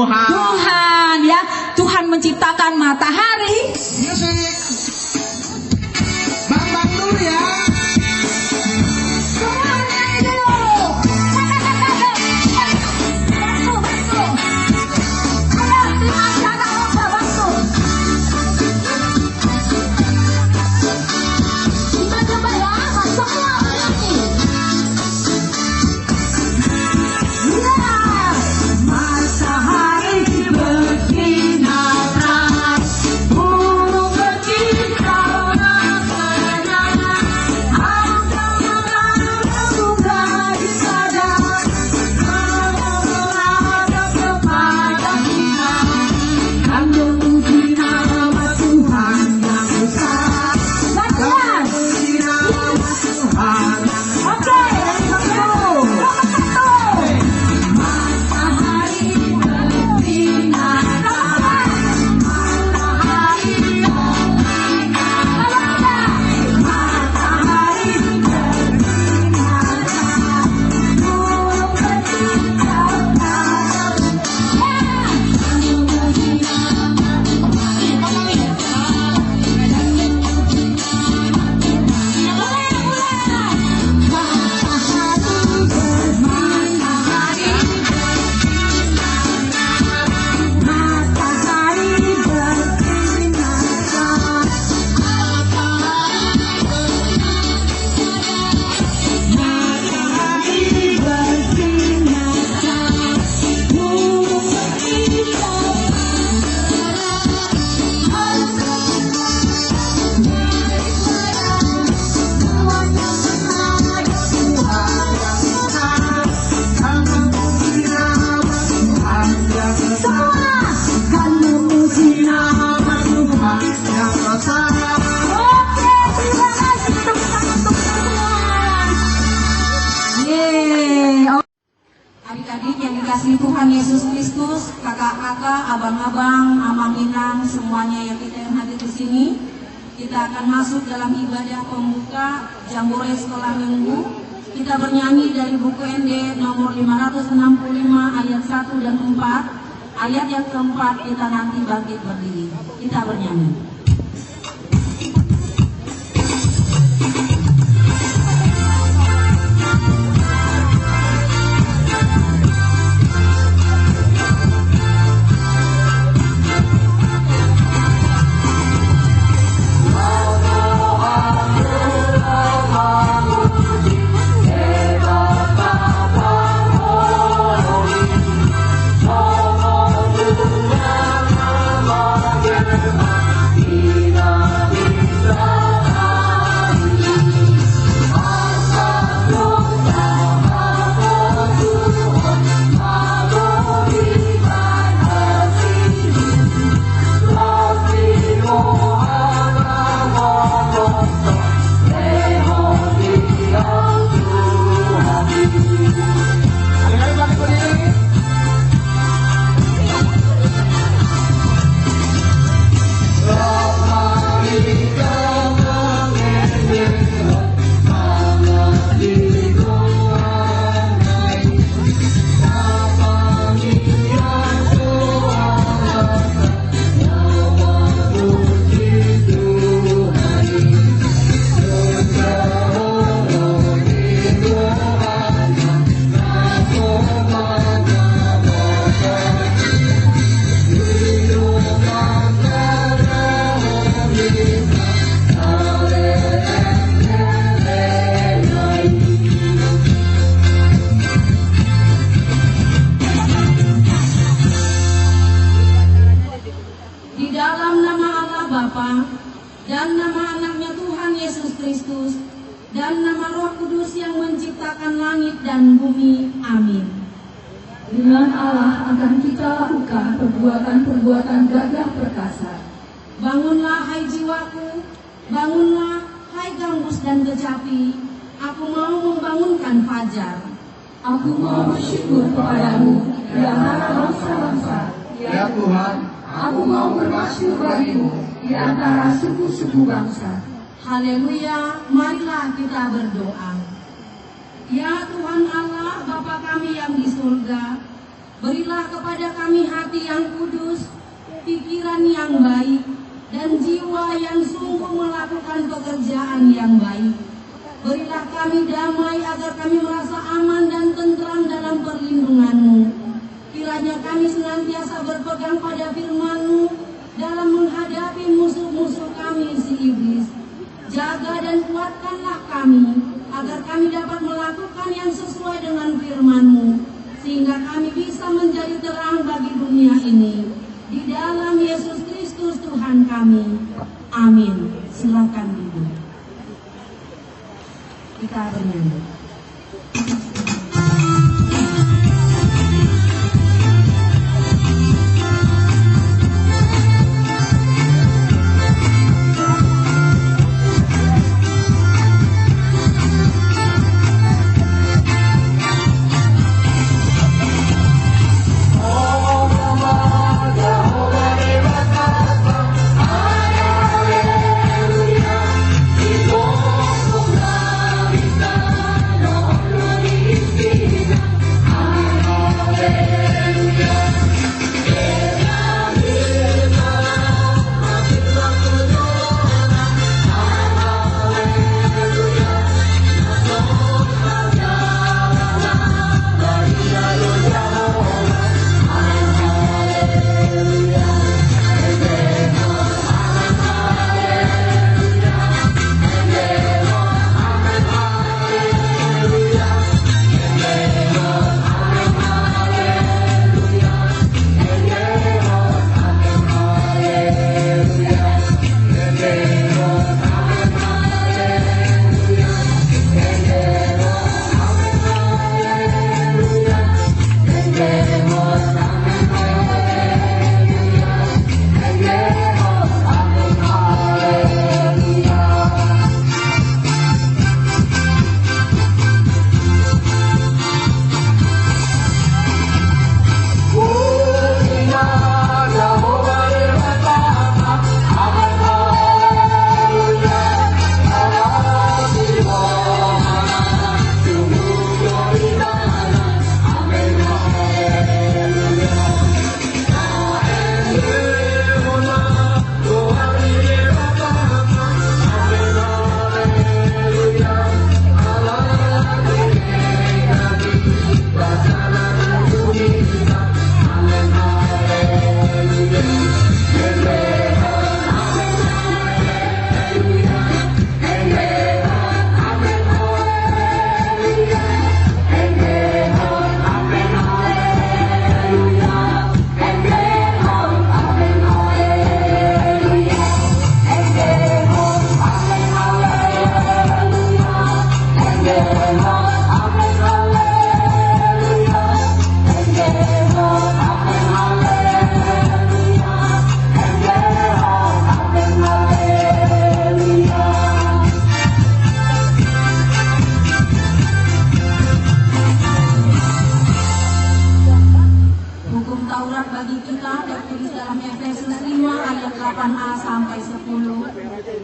Tuhan. Tuhan ya, Tuhan menciptakan matahari. Musik. Bang dulu ya. Adik-adik yang dikasihi Tuhan Yesus Kristus, kakak-kakak, abang-abang, amang-inang, semuanya yang kita yang hadir di sini, kita akan masuk dalam ibadah pembuka Jambore Sekolah Minggu. Kita bernyanyi dari buku ND nomor 565 ayat 1 dan 4. Ayat yang keempat kita nanti bangkit berdiri. Kita bernyanyi. Dan nama anaknya Tuhan Yesus Kristus dan nama Roh Kudus yang menciptakan langit dan bumi. Amin. Dengan Allah akan kita lakukan perbuatan-perbuatan gagah perkasa. Bangunlah hai jiwaku, bangunlah hai gambus dan kecapi. Aku mau membangunkan fajar. Aku mau bersyukur kepadamu di antara bangsa-bangsa. Ya Tuhan, aku mau bermasyhur bagimu di antara suku-suku bangsa. Haleluya, marilah kita berdoa. Ya Tuhan Allah, Bapa kami yang di surga, Berilah kepada kami hati yang kudus, pikiran yang baik, dan jiwa yang sungguh melakukan pekerjaan yang baik. Berilah kami damai agar kami merasa aman dan tentram dalam perlindungan-Mu. Kiranya kami senantiasa berpegang pada firman-Mu dalam menghadapi musuh-musuh kami si iblis. Jaga dan kuatkanlah kami agar kami dapat melakukan yang sesuai dengan firman-Mu, sehingga kami bisa menjadi terang bagi dunia ini. Di dalam Yesus Kristus Tuhan kami. Amin. Silakan duduk. Kita bernyanyi.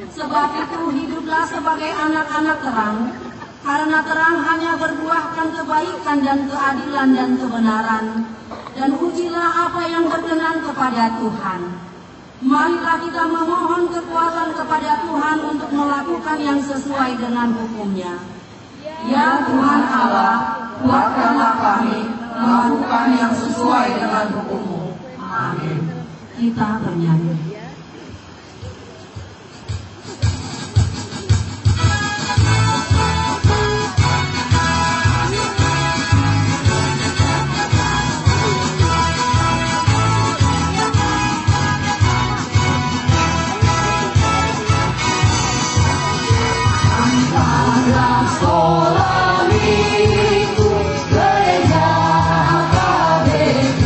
Sebab itu hiduplah sebagai anak-anak terang, karena terang hanya berbuahkan kebaikan dan keadilan dan kebenaran. Dan ujilah apa yang berkenan kepada Tuhan. Marilah kita memohon kekuatan kepada Tuhan untuk melakukan yang sesuai dengan hukum-Nya. Ya Tuhan Allah, kuatkanlah kami melakukan yang sesuai dengan hukum-Mu. Amin. Kita bernyanyi. Gereja HKBP,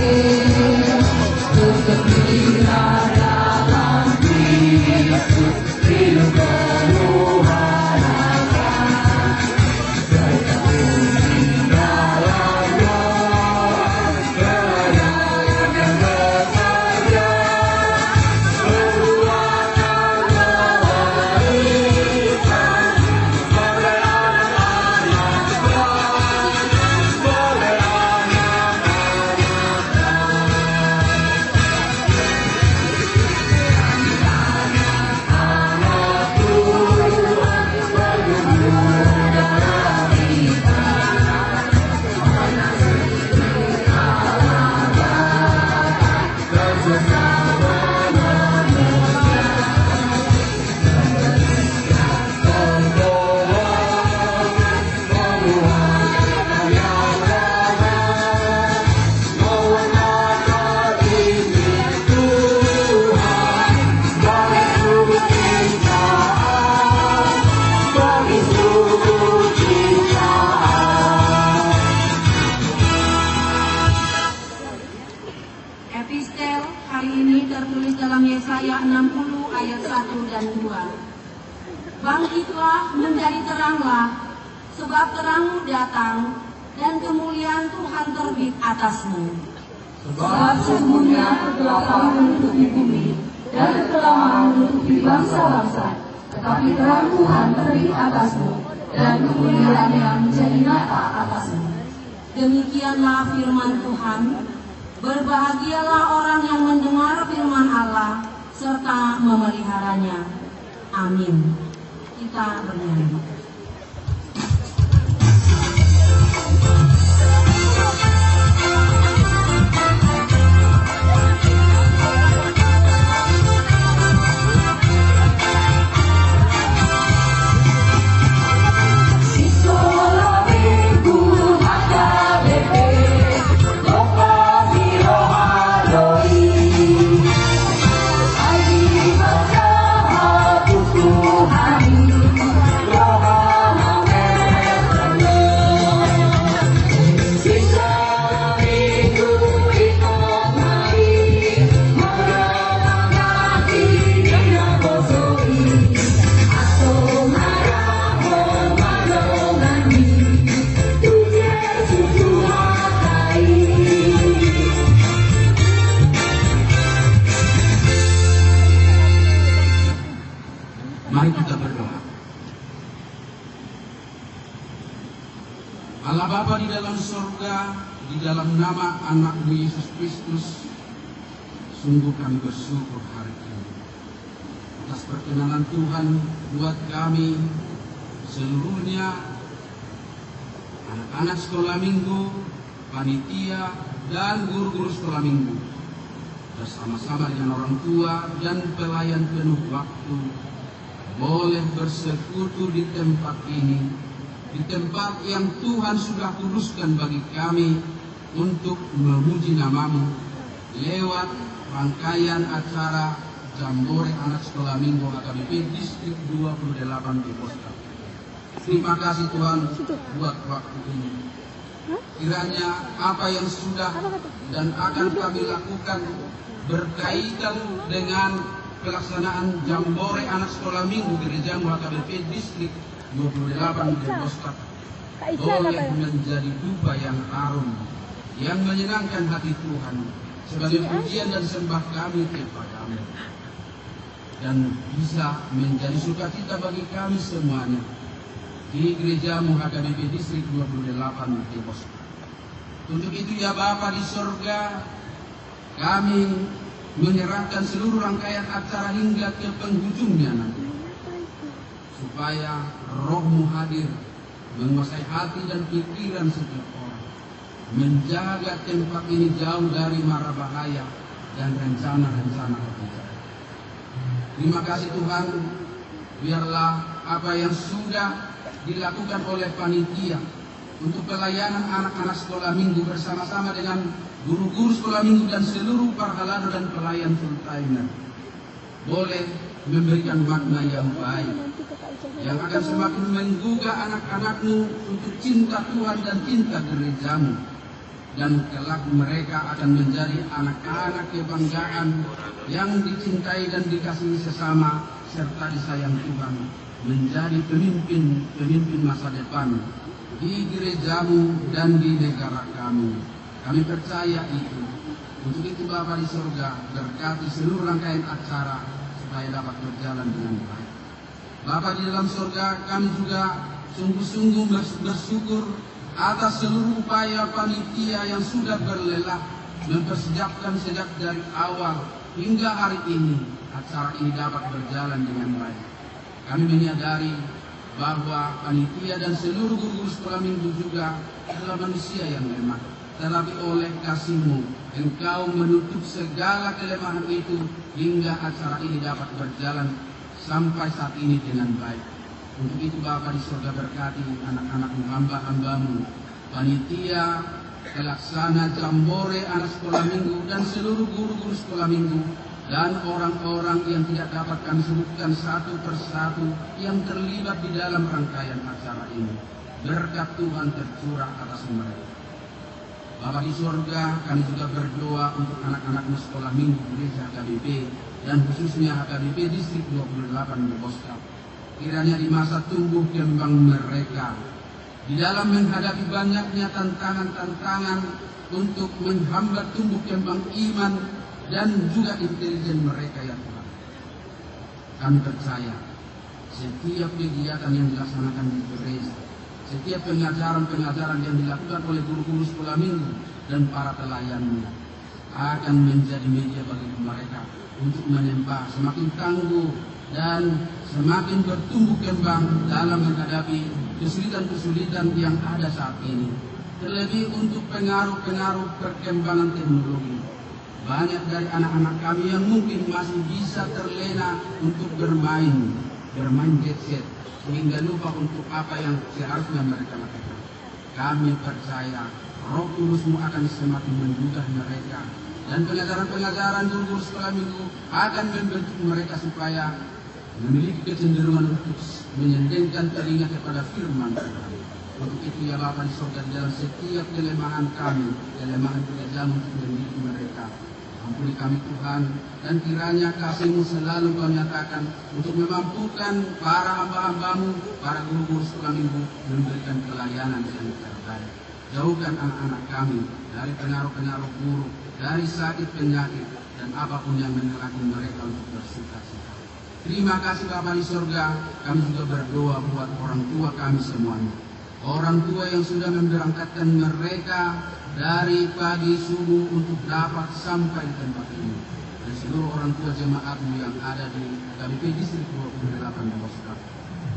bergembira Bangkitlah menjadi teranglah, sebab terangmu datang, dan kemuliaan Tuhan terbit atasmu. Sebab sesungguhnya kegelapan menutupi bumi, dan kekelaman menutupi bangsa-bangsa, tetapi terang Tuhan terbit atasmu, dan kemuliaannya menjadi nyata atasmu. Demikianlah firman Tuhan. Berbahagialah orang yang mendengar firman Allah serta memeliharanya. Amin. Kita bernyanyi. Mari kita berdoa. Allah Bapa di dalam surga, di dalam nama anak-Mu Yesus Kristus, sungguh kami bersyukur hari ini atas perkenanan Tuhan buat kami seluruhnya, anak-anak sekolah minggu, panitia, dan guru-guru sekolah minggu, bersama-sama dengan orang tua dan pelayan penuh waktu, boleh bersekutu di tempat ini, di tempat yang Tuhan sudah kuduskan bagi kami untuk memuji nama-Mu lewat rangkaian acara Jambore Anak Sekolah Minggu HKBP Distrik 28 di Poskap. Terima kasih Tuhan buat waktu ini. Kiranya apa yang sudah dan akan kami lakukan berkaitan dengan pelaksanaan Jambore Anak Sekolah Minggu Gereja HKBP Distrik 28 di Poskap boleh menjadi dupa yang harum, yang menyenangkan hati Tuhan sebagai pujian dan sembah kami kepada-Mu, dan bisa menjadi sukacita bagi kami semuanya di Gereja-Mu HKBP Distrik 28 di Poskap. Untuk itu ya Bapa di surga, kami menyerahkan seluruh rangkaian acara hingga ke penghujungnya nanti, supaya Roh-Mu hadir menguasai hati dan pikiran setiap orang, menjaga tempat ini jauh dari mara bahaya dan rencana-rencana kejahatan. Terima kasih Tuhan, biarlah apa yang sudah dilakukan oleh panitia untuk pelayanan anak-anak sekolah minggu bersama-sama dengan guru-guru sekolah minggu dan seluruh parhalado dan pelayan full timer boleh memberikan makna yang baik, yang akan semakin menggugah anak-anak-Mu untuk cinta Tuhan dan cinta gereja-Mu, dan kelak mereka akan menjadi anak-anak kebanggaan yang dicintai dan dikasihi sesama serta disayang Tuhan, menjadi pemimpin masa depan di gereja-Mu dan di negara kami. Kami percaya itu. Untuk itu Bapa di surga, berkati seluruh rangkaian acara supaya dapat berjalan dengan baik. Bapa di dalam surga, kami juga sungguh-sungguh bersyukur atas seluruh upaya panitia yang sudah berlelah mempersiapkan sejak dari awal hingga hari ini acara ini dapat berjalan dengan baik. Kami menyadari bahwa panitia dan seluruh guru-guru sekolah minggu juga adalah manusia yang lemah. Tetapi oleh kasih-Mu, Engkau menutup segala kelemahan itu hingga acara ini dapat berjalan sampai saat ini dengan baik. Untuk itu Bapa di surga, berkati anak-anak-Mu, hamba-hamba-Mu, panitia, pelaksana Jambore Anak Sekolah Minggu dan seluruh guru-guru sekolah minggu, dan orang-orang yang tidak dapat kami sebutkan satu persatu yang terlibat di dalam rangkaian acara ini. Berkat Tuhan tercurah atas mereka. Bapa di surga, kami juga berdoa untuk anak-anak sekolah minggu gereja HKBP dan khususnya HKBP Distrik 28 di Poskap. kiranya di masa tumbuh kembang mereka, di dalam menghadapi banyaknya tantangan-tantangan untuk menghambat tumbuh kembang iman dan juga intelijen mereka ya Tuhan. Kami percaya setiap kegiatan yang dilaksanakan di gereja, setiap pengajaran-pengajaran yang dilakukan oleh guru-guru sekolah minggu dan para pelayannya akan menjadi media bagi mereka untuk menyembah semakin tangguh dan semakin bertumbuh kembang dalam menghadapi kesulitan-kesulitan yang ada saat ini. Terlebih untuk pengaruh-pengaruh perkembangan teknologi. Banyak dari anak-anak kami yang mungkin masih bisa terlena untuk bermain gadget sehingga lupa untuk apa yang seharusnya mereka lakukan. Kami percaya Roh Kudus-Mu akan semakin menggugah mereka, dan pengajaran-pengajaran guru sekolah minggu akan membentuk mereka supaya memiliki kecenderungan untuk menyendengkan telinga kepada firman Tuhan. Untuk itu ya Bapa di surga, dalam setiap kelemahan kami, kelemahan pekerjaan untuk mendidik mereka, ampuni kami Tuhan, dan kiranya kasih-Mu selalu Kau nyatakan untuk memampukan para hamba-hamba-Mu, para guru-guru sekolah minggu memberikan pelayanan yang terbaik. Jauhkan anak-anak kami dari pengaruh-pengaruh buruk, dari sakit penyakit, dan apapun yang menghalangi mereka untuk bersuka-cita. Terima kasih Bapa di surga. Kami juga berdoa buat orang tua kami semuanya, orang tua yang sudah memberangkatkan mereka dari pagi subuh untuk dapat sampai di tempat ini, dan seluruh orang tua jemaat-Mu yang ada di KBP Distrik 28 Depok.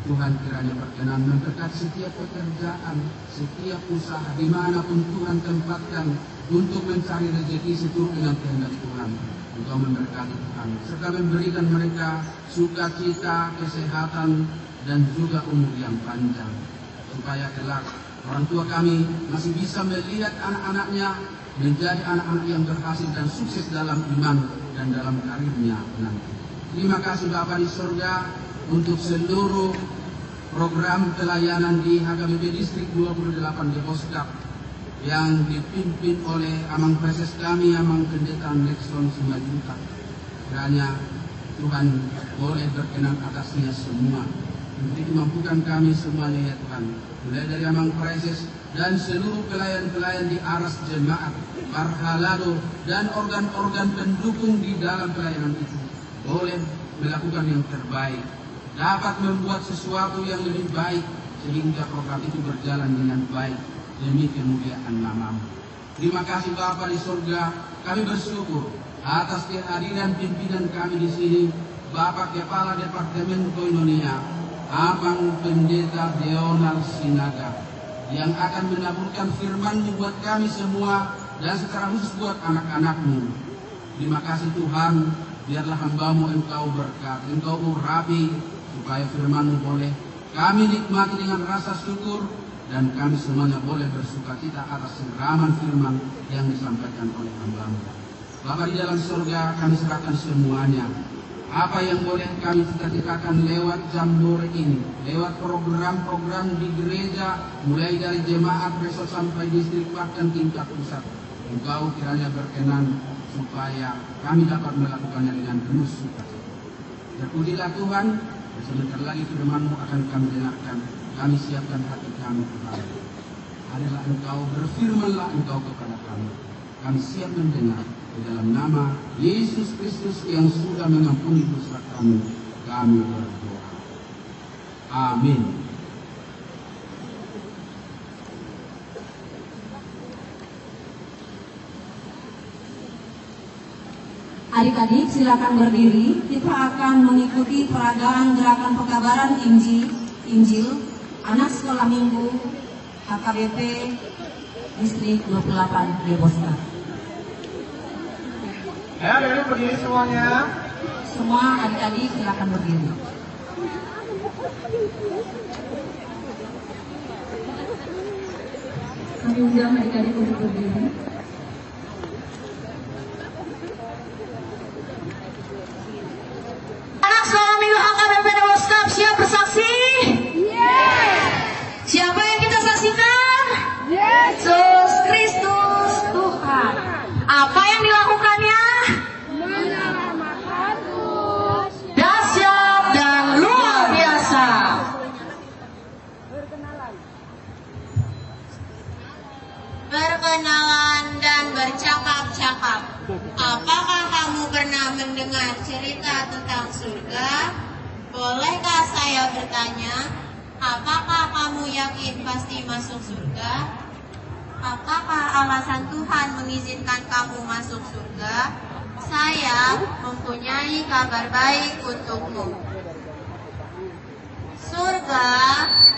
Tuhan kiranya berkenan memberkati setiap pekerjaan, setiap usaha dimanapun Tuhan tempatkan untuk mencari rezeki seturut dengan kehendak Tuhan. Engkau memberkati Tuhan, serta memberikan mereka sukacita, kesehatan, dan juga umur yang panjang, supaya kelak orang tua kami masih bisa melihat anak-anaknya menjadi anak-anak yang berhasil dan sukses dalam iman dan dalam karirnya nanti. Terima kasih Bapa di surga untuk seluruh program pelayanan di HKBP Distrik 28 Depok yang dipimpin oleh Amang Preses kami, Amang Pendeta Nexon Simajuta. Kiranya Tuhan boleh berkenan atasnya semua, untuk mampukan kami semuanya ya Tuhan, mulai dari Amang Preses dan seluruh pelayan-pelayan di aras jemaat, Parhalado, dan organ-organ pendukung di dalam pelayanan itu boleh melakukan yang terbaik, dapat membuat sesuatu yang lebih baik, sehingga program itu berjalan dengan baik demi kemuliaan nama-Mu. Terima kasih Bapa di surga. Kami bersyukur atas kehadiran pimpinan kami di sini, Bapak Kepala Departemen Koinonia, Abang Pendeta Deonal Sinaga, yang akan menaburkan firman-Mu buat kami semua dan secara khusus buat anak-anak-Mu. Terima kasih Tuhan, biarlah hamba-Mu Engkau berkati, Engkau urapi, supaya firman-Mu boleh kami nikmati dengan rasa syukur, dan kami semuanya boleh bersukacita atas siraman firman yang disampaikan oleh hamba-Mu. Bapa di dalam surga, kami serahkan semuanya. Apa yang boleh kami cita-citakan lewat jambore ini, lewat program-program di gereja, mulai dari jemaat resort sampai distrik bahkan tingkat pusat, Engkau kiranya berkenan supaya kami dapat melakukannya dengan penuh sukacita. Terpujilah Tuhan. Sebentar lagi firman-Mu akan kami dengarkan. Kami siapkan hati kami Tuhan. Adalah Engkau, berfirmanlah Engkau kepada kami. Kami siap mendengar. Di dalam nama Yesus Kristus yang sudah mengampuni dosa kami, kami berdoa. Amin. Adik-adik silakan berdiri. Kita akan mengikuti peragaan gerakan pekabaran Injil anak sekolah minggu HKBP Distrik 28 Depok. Ayo berdiri semuanya. Semua adik-adik silakan berdiri. Kami undang adik-adik untuk berdiri. Anak sekolah minggu HKBP Depok siap bersaksi? Siapa yang kita saksikan? Yesus Kristus Tuhan. Apa yang dilakukannya? Menyelamatkan dahsyat dan luar biasa. berkenalan dan bercakap-cakap. Apakah kamu pernah mendengar cerita tentang surga? Bolehkah saya bertanya, apakah kamu yakin pasti masuk surga? Apakah alasan Tuhan mengizinkan kamu masuk surga? Saya mempunyai kabar baik untukmu. Surga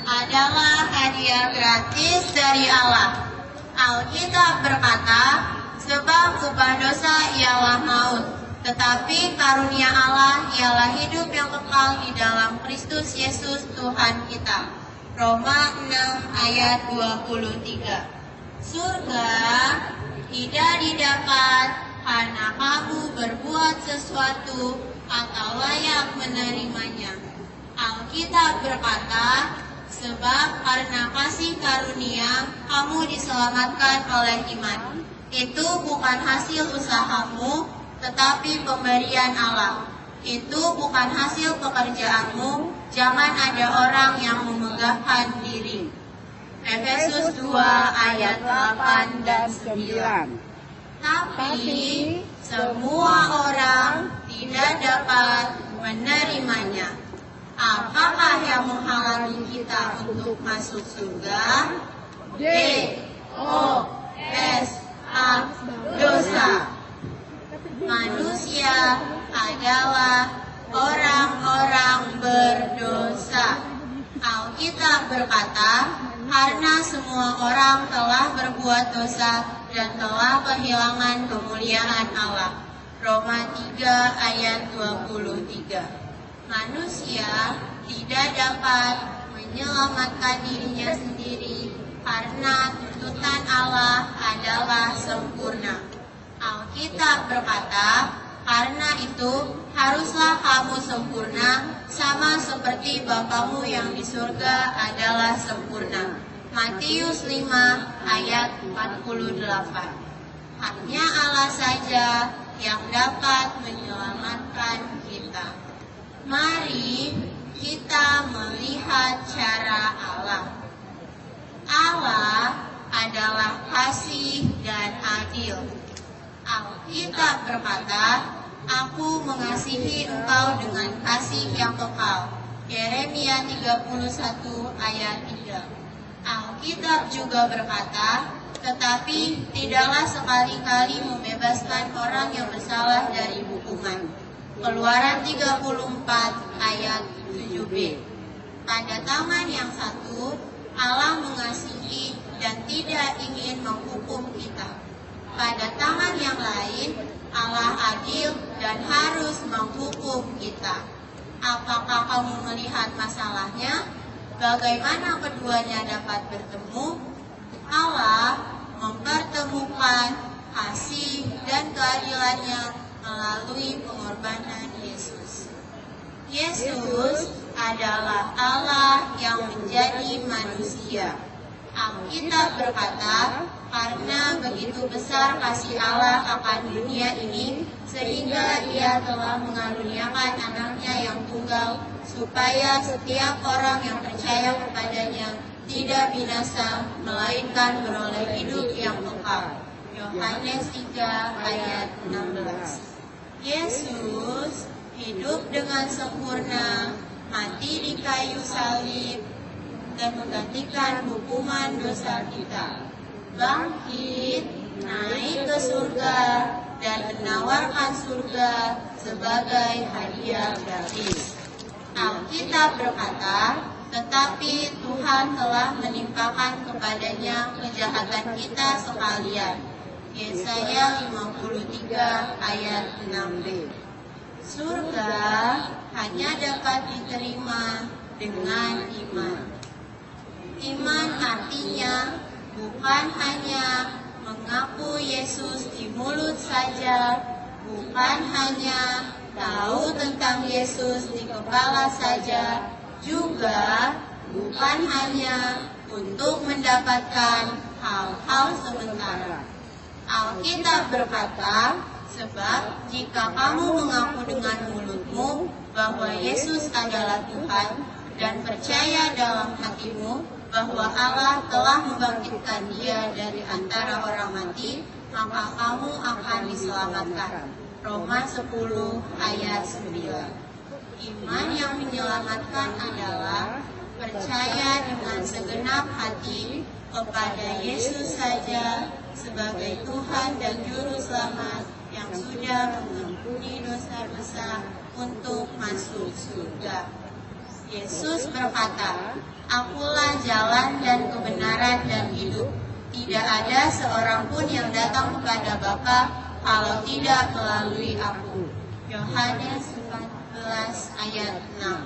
adalah hadiah gratis dari Allah. Alkitab berkata, sebab upah dosa ialah maut, tetapi karunia Allah ialah hidup yang kekal di dalam Kristus Yesus Tuhan kita. Roma 6 ayat 23. Surga tidak didapat karena kamu berbuat sesuatu atau layak menerimanya. Alkitab berkata, sebab karena kasih karunia kamu diselamatkan oleh iman. Itu bukan hasil usahamu, tetapi pemberian Allah. Itu bukan hasil pekerjaanmu, jangan ada orang yang memegahkan diri. Efesus 2 ayat 8 dan 9. Tapi semua orang tidak dapat menerimanya. Apakah yang menghalangi kita untuk masuk surga? D-O-S-A, dosa. Manusia adalah orang-orang berdosa. Alkitab berkata, karena semua orang telah berbuat dosa dan telah kehilangan kemuliaan Allah. Roma 3 ayat 23. Manusia tidak dapat menyelamatkan dirinya sendiri karena tuntutan Allah adalah sempurna. Alkitab berkata, karena itu haruslah kamu sempurna sama seperti Bapamu yang di surga adalah sempurna. Matius 5 ayat 48. Hanya Allah saja yang dapat menyelamatkan kita. Mari kita melihat cara Allah. Allah adalah kasih dan adil. Alkitab berkata, aku mengasihi engkau dengan kasih yang kekal. Yeremia 31 ayat 3. Alkitab juga berkata, tetapi tidaklah sekali-kali membebaskan orang yang bersalah dari hukuman. Keluaran 34 ayat 7b. Pada tangan yang satu, Allah mengasihi dan tidak ingin menghukum kita. Pada tangan yang lain, Allah adil dan harus menghukum kita. Apakah kamu melihat masalahnya? Bagaimana keduanya dapat bertemu? Allah mempertemukan kasih dan keadilannya melalui pengorbanan Yesus. Yesus adalah Allah yang menjadi manusia. Alkitab berkata, karena begitu besar kasih Allah akan dunia ini, sehingga Ia telah mengaruniakan anaknya yang tunggal, supaya setiap orang yang percaya kepadanya tidak binasa, melainkan beroleh hidup yang kekal. Yohanes 3 ayat 16. Yesus hidup dengan sempurna, mati di kayu salib, dan menggantikan hukuman dosa kita. Bangkit, naik ke surga, dan menawarkan surga sebagai hadiah gratis. Alkitab berkata, tetapi Tuhan telah menimpakan kepadanya kejahatan kita sekalian. Yesaya 53 ayat 6b. Surga hanya dapat diterima dengan iman. Iman artinya bukan hanya mengaku Yesus di mulut saja, bukan hanya tahu tentang Yesus di kepala saja, juga bukan hanya untuk mendapatkan hal-hal sementara. Alkitab berkata, sebab jika kamu mengaku dengan mulutmu bahwa Yesus adalah Tuhan dan percaya dalam hati memujimu bahwa Allah telah membangkitkan dia dari antara orang mati, maka kamu akan diselamatkan. Roma 10 ayat 9. Iman yang menyelamatkan adalah percaya dengan segenap hati kepada Yesus saja sebagai Tuhan dan Juru Selamat yang sudah mengampuni dosa-dosa untuk masuk surga. Yesus berkata, "Akulah jalan dan kebenaran dan hidup. Tidak ada seorang pun yang datang kepada Bapa kalau tidak melalui aku." Yohanes 14 ayat 6.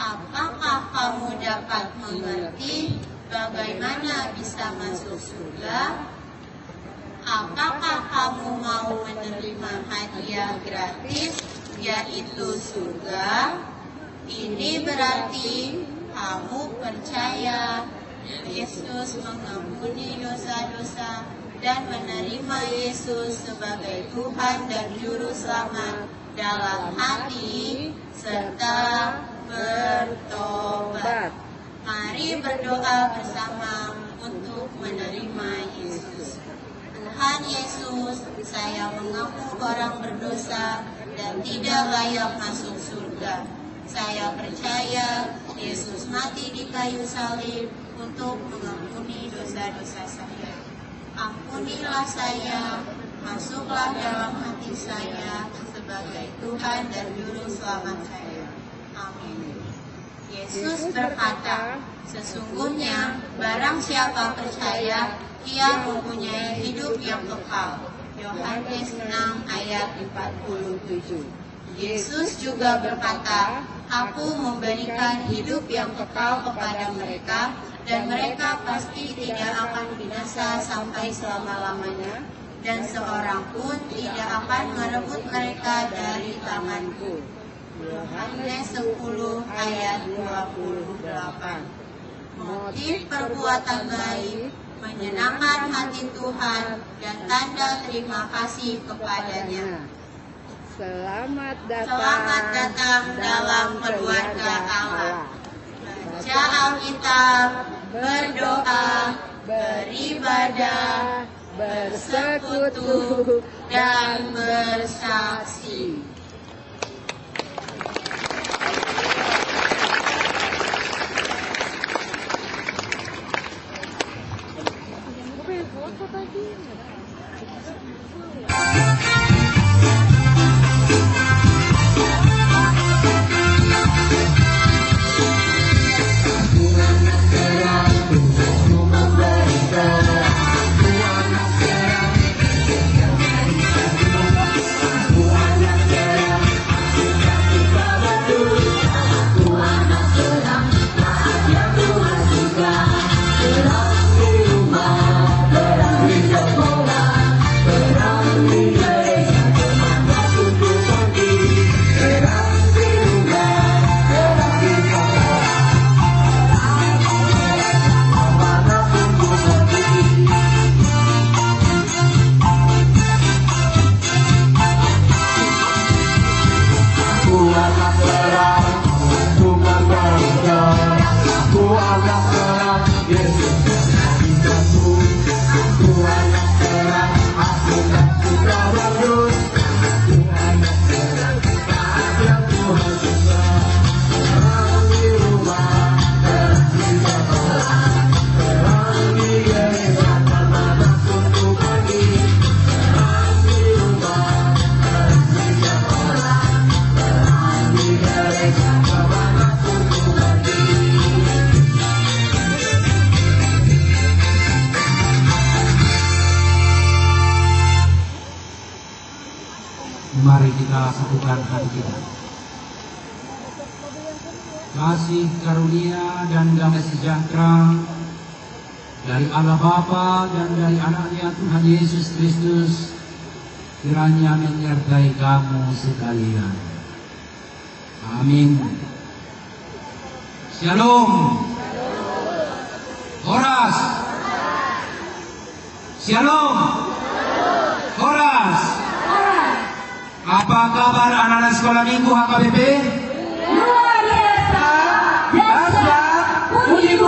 Apakah kamu dapat mengerti bagaimana bisa masuk surga? Apakah kamu mau menerima hadiah gratis, yaitu surga? Ini berarti kamu percaya Yesus mengampuni dosa-dosa dan menerima Yesus sebagai Tuhan dan Juru Selamat dalam hati serta bertobat. Mari berdoa bersama untuk menerima Yesus. Tuhan Yesus, saya mengaku orang berdosa dan tidak layak masuk surga. Saya percaya Yesus mati di kayu salib untuk mengampuni dosa-dosa saya. Ampunilah saya, masuklah dalam hati saya sebagai Tuhan dan Juru Selamat saya. Amin. Yesus berkata, "Sesungguhnya barang siapa percaya, ia mempunyai hidup yang kekal." Yohanes 6 ayat 47. Yesus juga berkata, "Aku memberikan hidup yang kekal kepada mereka, dan mereka pasti tidak akan binasa sampai selama-lamanya, dan seorang pun tidak akan merebut mereka dari tanganku." Yohanes 10 ayat 28. Motif perbuatan baik, menyenangkan hati Tuhan, dan tanda terima kasih kepadanya. Selamat datang dalam keluarga Allah. Baca Alkitab, berdoa, beribadah, bersekutu, dan bersaksi. Mari kita satukan hati kita. Kasih karunia dan damai sejahtera dari Allah Bapa dan dari anaknya Tuhan Yesus Kristus kiranya menyertai kamu sekalian. Amin. Shalom. Horas. Shalom. Horas. Apa kabar anak-anak sekolah minggu HKBP? Luar biasa, dahsyat, puji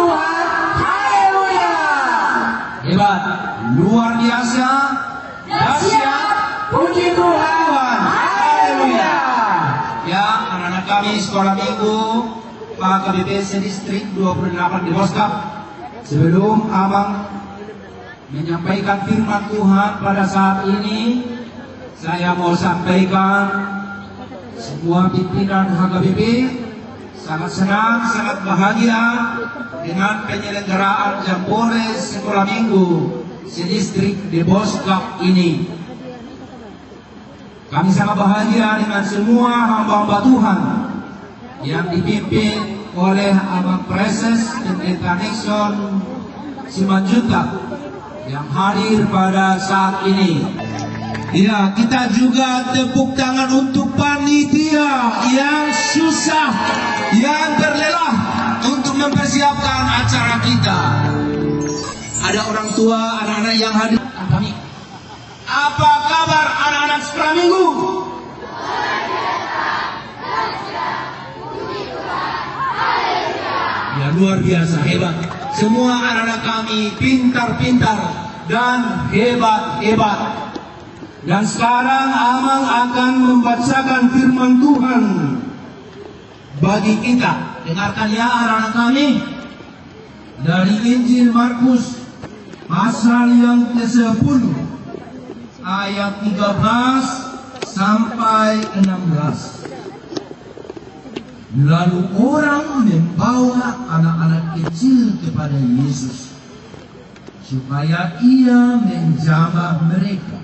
hebat, luar biasa, dahsyat, puji Tuhan, haleluya. Ya, anak-anak kami sekolah minggu KBP Distrik 28 di Boskap, sebelum abang menyampaikan firman Tuhan pada saat ini, saya mau sampaikan semua pimpinan HKBP sangat senang, sangat bahagia dengan penyelenggaraan Jambore Sekolah Minggu Sedistrik di Boskap ini. Kami sangat bahagia dengan semua hamba-hamba Tuhan yang dipimpin oleh Abang Preses Pendeta Nixon Simanjuntak yang hadir pada saat ini. Ya, kita juga tepuk tangan untuk panitia yang susah, yang terlelah untuk mempersiapkan acara kita. Ada orang tua, anak-anak yang hadir. Kami, apa kabar anak-anak sekolah minggu? Ya, luar biasa, hebat. Semua anak-anak kami pintar-pintar dan hebat-hebat. Dan sekarang Amang akan membacakan firman Tuhan bagi kita. Dengarkan ya anak-anak kami, dari Injil Markus pasal yang ke-10 ayat 13 sampai 16. Lalu orang membawa anak-anak kecil kepada Yesus supaya ia menjamah mereka.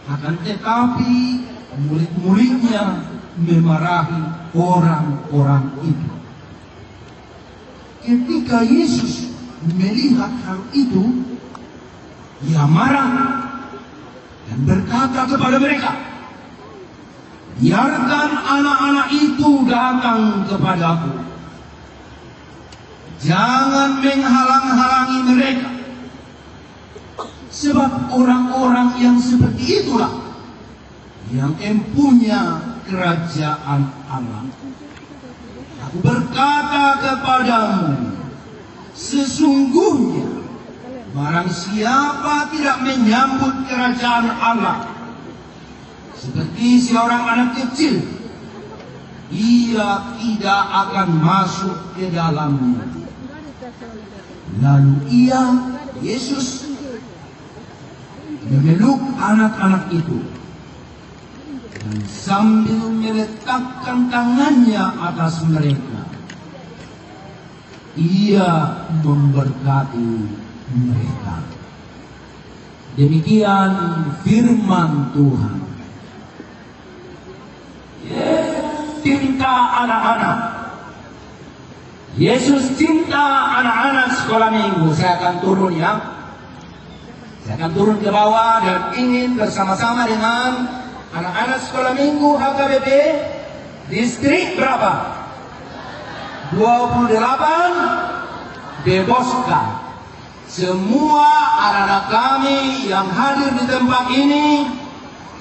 Akan tetapi murid-muridnya memarahi orang-orang itu. Ketika Yesus melihat hal itu, ia marah dan berkata kepada mereka, biarkan anak-anak itu datang kepadaku. Jangan menghalang-halangi mereka. Sebab orang-orang yang seperti itulah yang empunya kerajaan Allah. Aku berkata kepadamu, sesungguhnya barang siapa tidak menyambut kerajaan Allah seperti seorang anak kecil, ia tidak akan masuk ke dalamnya. Lalu Yesus memeluk anak-anak itu dan sambil meletakkan tangannya atas mereka, ia memberkati mereka. Demikian firman Tuhan. Cinta anak-anak. Yesus cinta anak-anak sekolah minggu. Saya akan turun ya. Saya akan turun ke bawah dan ingin bersama-sama dengan anak-anak sekolah minggu HKBP distrik berapa? 28 di Boskap. Semua anak-anak kami yang hadir di tempat ini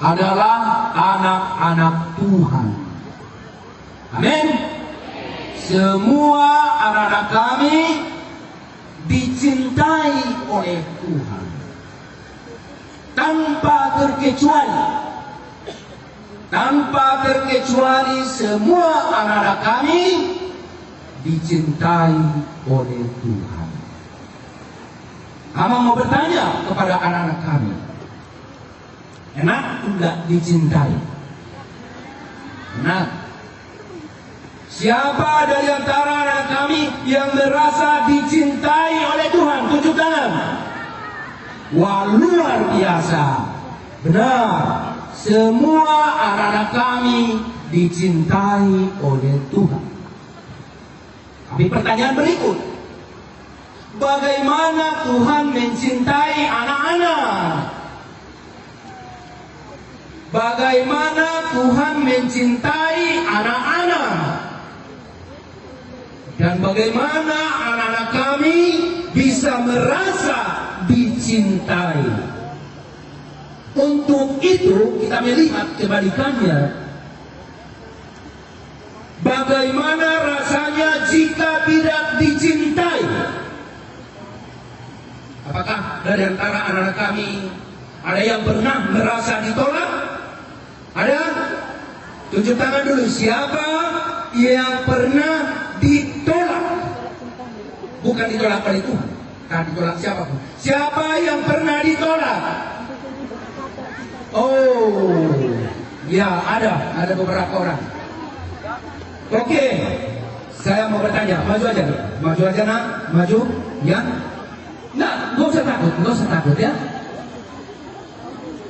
adalah anak-anak Tuhan. Amin. Semua anak-anak kami dicintai oleh Tuhan tanpa terkecuali. Tanpa terkecuali semua anak-anak kami dicintai oleh Tuhan. Abang mau bertanya kepada anak-anak kami, enak enggak dicintai? Enak. Siapa dari antara anak kami yang merasa dicintai oleh Tuhan? Tunjuk tangan. Wah, luar biasa. Benar. Semua anak-anak kami dicintai oleh Tuhan. Tapi pertanyaan berikut, bagaimana Tuhan mencintai anak-anak? Bagaimana Tuhan mencintai anak-anak? Dan bagaimana anak-anak kami bisa merasa dicintai? Untuk itu kita melihat kebalikannya. Bagaimana rasanya jika tidak dicintai? Apakah dari antara anak-anak kami ada yang pernah merasa ditolak? Ada? Tunjuk tangan dulu. Siapa yang pernah ditolak? Bukan ditolak oleh Tuhan, kan ditolak siapapun. Siapa yang pernah ditolak? Oh, ya ada beberapa orang. Oke, saya mau bertanya, maju aja nak, maju, ya. Nah, gak usah takut ya.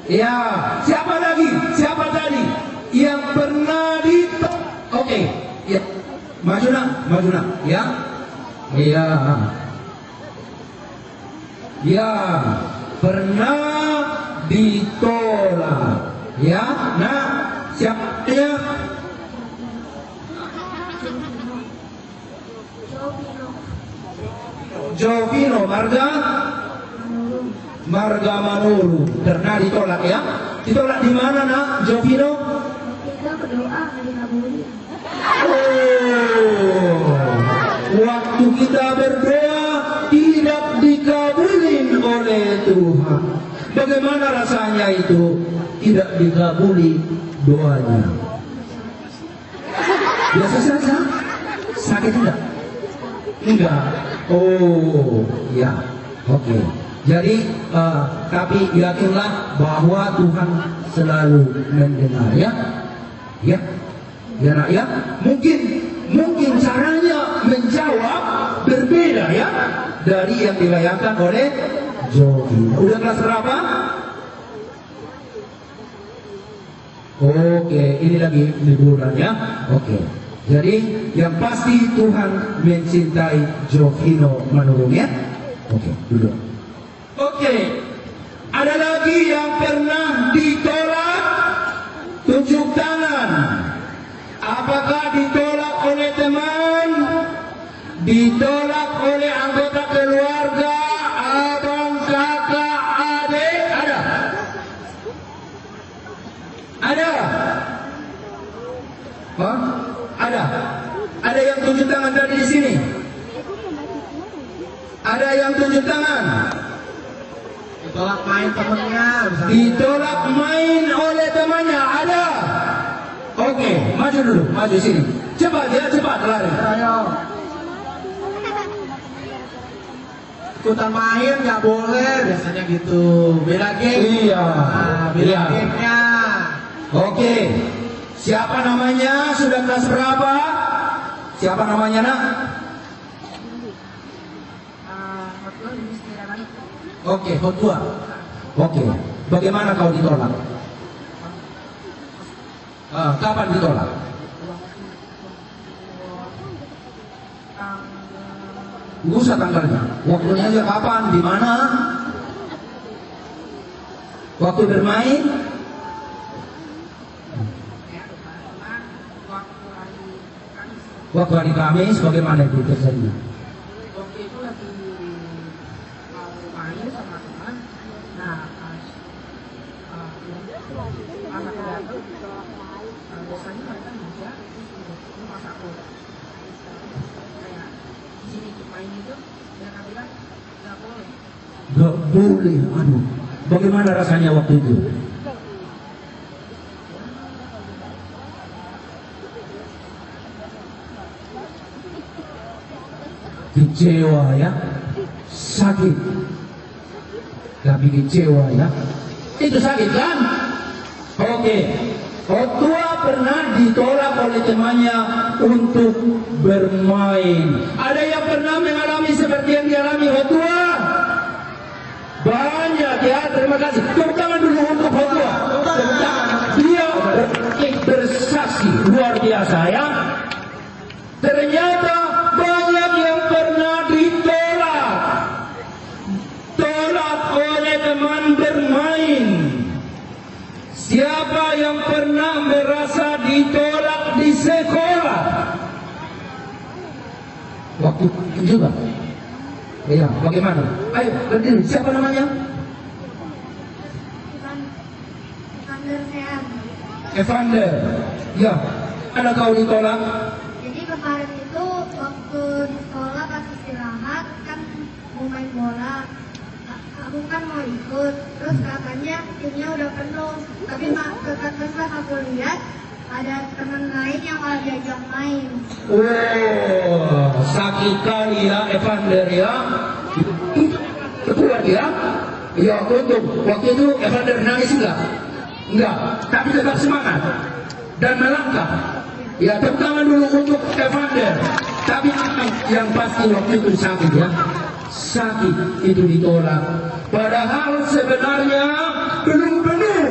Ya, siapa lagi? Siapa tadi yang pernah ditolak? Oke, ya, maju nak, ya. Iya, ya, pernah ditolak, ya. Nah, siapa dia? Jovino Marga Manuru pernah ditolak ya? Ditolak di mana nak, Jovino? Kita berdoa dikabuli. Oh, waktu kita berdoa tidak dikabulin oleh Tuhan. Bagaimana rasanya itu tidak dikabuli doanya? Biasa saja. Sakit tidak? Enggak. Oh, ya. Oke. Jadi, tapi yakinlah bahwa Tuhan selalu mendengar ya. Ya. Ya nak ya. Mungkin caranya menjawab berbeda ya dari yang dilayangkan oleh Jovi. Udah kelas berapa? Oke, ini lagi liburan ya. Oke. Jadi yang pasti Tuhan mencintai Jovino Manurung ya. Oke, duduk. Oke. Ada lagi yang pernah ditolak? Tunjuk tangan. Apakah ditolak oleh teman? Ditolak oleh anggota keluarga, abang, kakak, adik? Ada? Ada? Hah? Ada yang tunjuk tangan dari di sini? Ada yang tunjuk tangan? Ditolak main temennya. Ditolak main oleh temannya, ada? Oke, maju dulu, maju sini. Cepat ya, cepat lari. Ayo. Ikutan main nggak boleh, biasanya gitu. Beda game. Iya. Nah, beda Iya. gamenya. Oke. Siapa namanya? Sudah kelas berapa? Siapa namanya nak? Oke, Hotua. Oke. Bagaimana kau ditolak? Kapan ditolak? Gak usah tanggalnya. Waktunya aja kapan? Di mana? Waktu bermain? Waktu hari Kamis, bagaimana itu terjadi? Waktu itu lagi mau main sama teman. Nah, pas anak datang, biasanya mereka meja, itu pas aku kayak di sini main itu, mereka bilang nggak boleh. Gak boleh, aduh. Bagaimana rasanya waktu itu? Kecewa ya, sakit, tapi kecewa ya. Itu sakit kan? Oke. Hotua pernah ditolak oleh temannya untuk bermain. Ada yang pernah mengalami seperti yang dialami Hotua? Banyak ya, terima kasih. Tepuk tangan dulu untuk Hotua. Dia bersaksi luar biasa ya. Ternyata banyak yang pernah ditolak oleh teman bermain. Siapa yang pernah merasa ditolak di sekolah? Waktu juga. Iya, bagaimana? Ayo, berdiri. Siapa namanya? Evander. Ya, ada kau ditolak? Jadi kemarin itu waktu di sekolah pas istirahat kan mau main bola, aku kan mau ikut, terus katanya timnya udah penuh, tapi pas aku lihat ada teman lain yang malah diajak main. Oh, sakit kali ya Evander ya. Keluar dia. Ya untung waktu itu Evander nangis enggak? Enggak, tapi tetap semangat dan melangkah. Ya, tepuk tangan dulu untuk Evander. Tapi yang pasti waktu itu sakit ya. Sakit itu ditolak. Padahal sebenarnya belum penuh.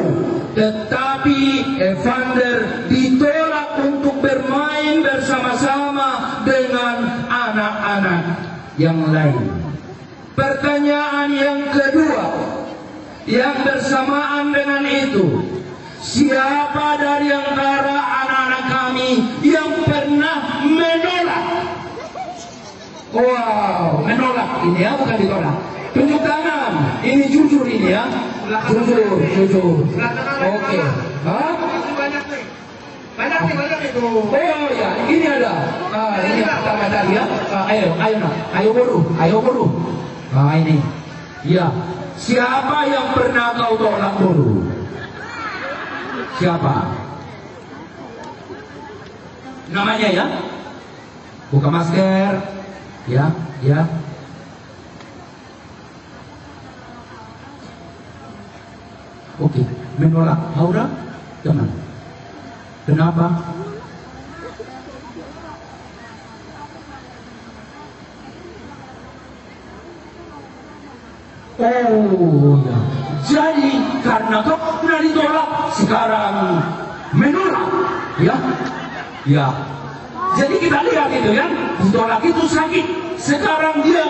Tetapi Evander ditolak untuk bermain bersama-sama dengan anak-anak yang lain. Pertanyaan yang kedua yang bersamaan dengan itu, siapa dari antara anak-anak kami yang pernah menolak? Wow, menolak ini ya, bukan ditolak. Tunjuk tangan, ini jujur ini ya. Jujur. Oke. Hah? Banyak nih tuh. Oh ya, ini ada. Ini yang pertama tadi ya. Ayo buru. Ini. Ya. Siapa yang pernah kau tolak buru? Siapa? Namanya ya? Buka masker. Ya. Oke, menolak. Aura, jangan. Kenapa? Oh ya. Jadi karena kau pernah ditolak, sekarang menolak, ya? Ya. Jadi kita lihat itu ya, ditolak itu sakit. Sekarang dia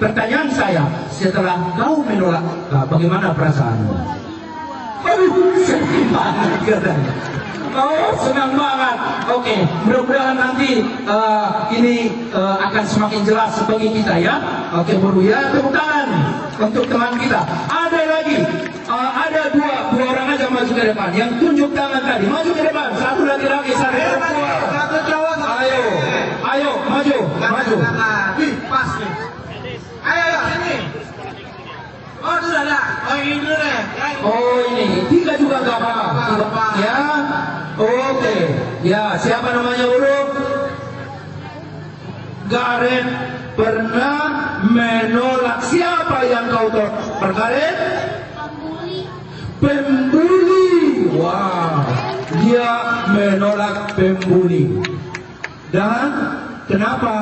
Pertanyaan saya, setelah kau menolak, bagaimana perasaanmu? Senang banget katanya. Oh, senang banget. Oke, mudah-mudahan nanti ini akan semakin jelas bagi kita ya. Oke, buru ya, tepuk tangan untuk teman kita. Ada lagi, ada dua orang aja maju ke depan. Yang tunjuk tangan tadi, maju ke depan. Satu laki-laki, satu perempuan. Satu cowok. Ayo, maju. Pas nih. Ayo, sini. Oh, sudah ada. Oh, ini dulu deh. Oh, ini. Tiga juga gak apa-apa. Ya. Oke. Ya, siapa namanya dulu? Gareth pernah menolak. Siapa yang kau tolak? Gareth? Pembuli. Wah. Dia menolak pembuli. Dan kenapa?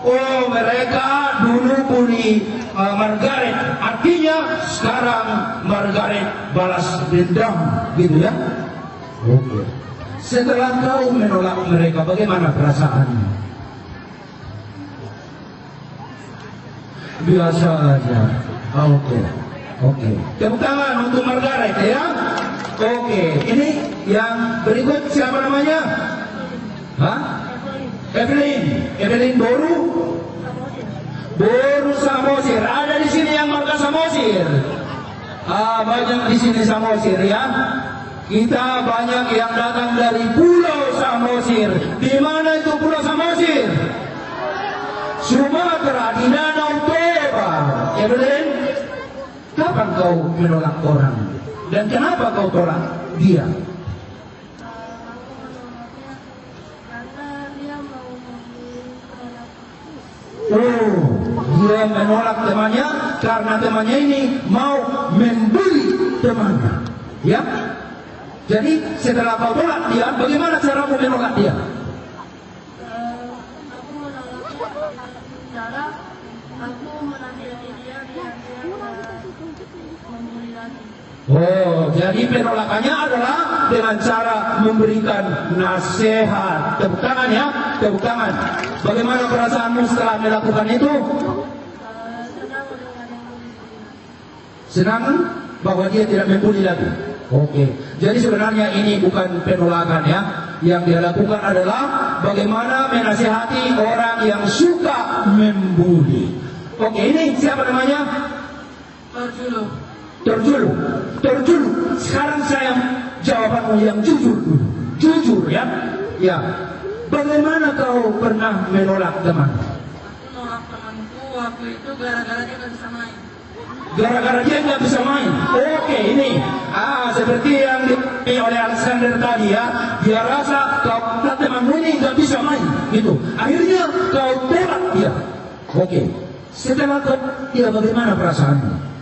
Oh, mereka dulu bully Margaret. Artinya sekarang Margaret balas dendam, gitu ya? Oke. Setelah kau menolak mereka, bagaimana perasaannya? Biasa aja. Oke. Tepuk tangan untuk Margaret ya. Oke. Ini yang berikut siapa namanya? Hah? Evelyn Boru Samosir. Ada di sini yang marga Samosir. Banyak di sini Samosir ya. Kita banyak yang datang dari Pulau Samosir. Di mana itu Pulau Samosir? Sumatera, di Danau Toba. Evelyn, kapan kau menolak orang? Dan kenapa kau tolak dia? Oh, dia menolak temannya karena temannya ini mau membuli temannya, ya. Jadi setelah kau tolak dia, bagaimana caramu menolak dia? Oh, jadi penolakannya adalah dengan cara memberikan nasihat. Tepuk tangan ya, tepuk tangan. Bagaimana perasaanmu setelah melakukan itu? Senang bahwa dia tidak membuli lagi. Oke, jadi sebenarnya ini bukan penolakan ya. Yang dia lakukan adalah bagaimana menasihati orang yang suka membuli. Oke, ini siapa namanya? Terjulu. Sekarang saya jawabanmu yang jujur. Jujur ya. Ya. Bagaimana kau pernah menolak teman? Menolak temanku waktu itu gara-gara dia nggak bisa main. Gara-gara dia nggak bisa main. Oke, ini seperti yang dipakai oleh Alexander tadi ya. Dia rasa kau temanmu ini nggak bisa main, gitu. Akhirnya kau tolak dia. Oke. Setelah kau dia bagaimana perasaanmu?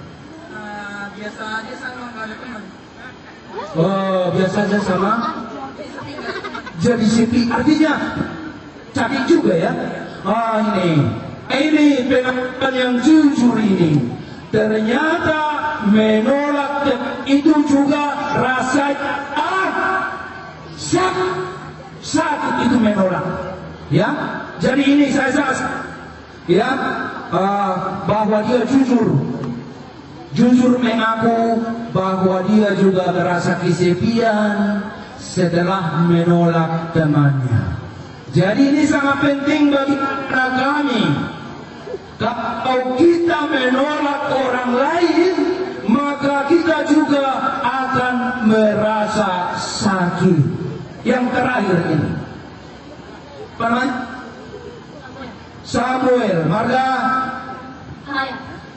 Biasa aja sama nggak ada teman. Oh, biasa aja sama. Jadi sepi, artinya sakit juga ya. Ini pengakuan yang jujur ini. Ternyata menolak itu juga rasanya sakit itu menolak. Ya, jadi ini saya ya bahwa dia jujur mengaku bahwa dia juga merasa kesepian setelah menolak temannya. Jadi ini sangat penting bagi kami. Kalau kita menolak orang lain, maka kita juga akan merasa sakit. Yang terakhir ini, Samuel, marga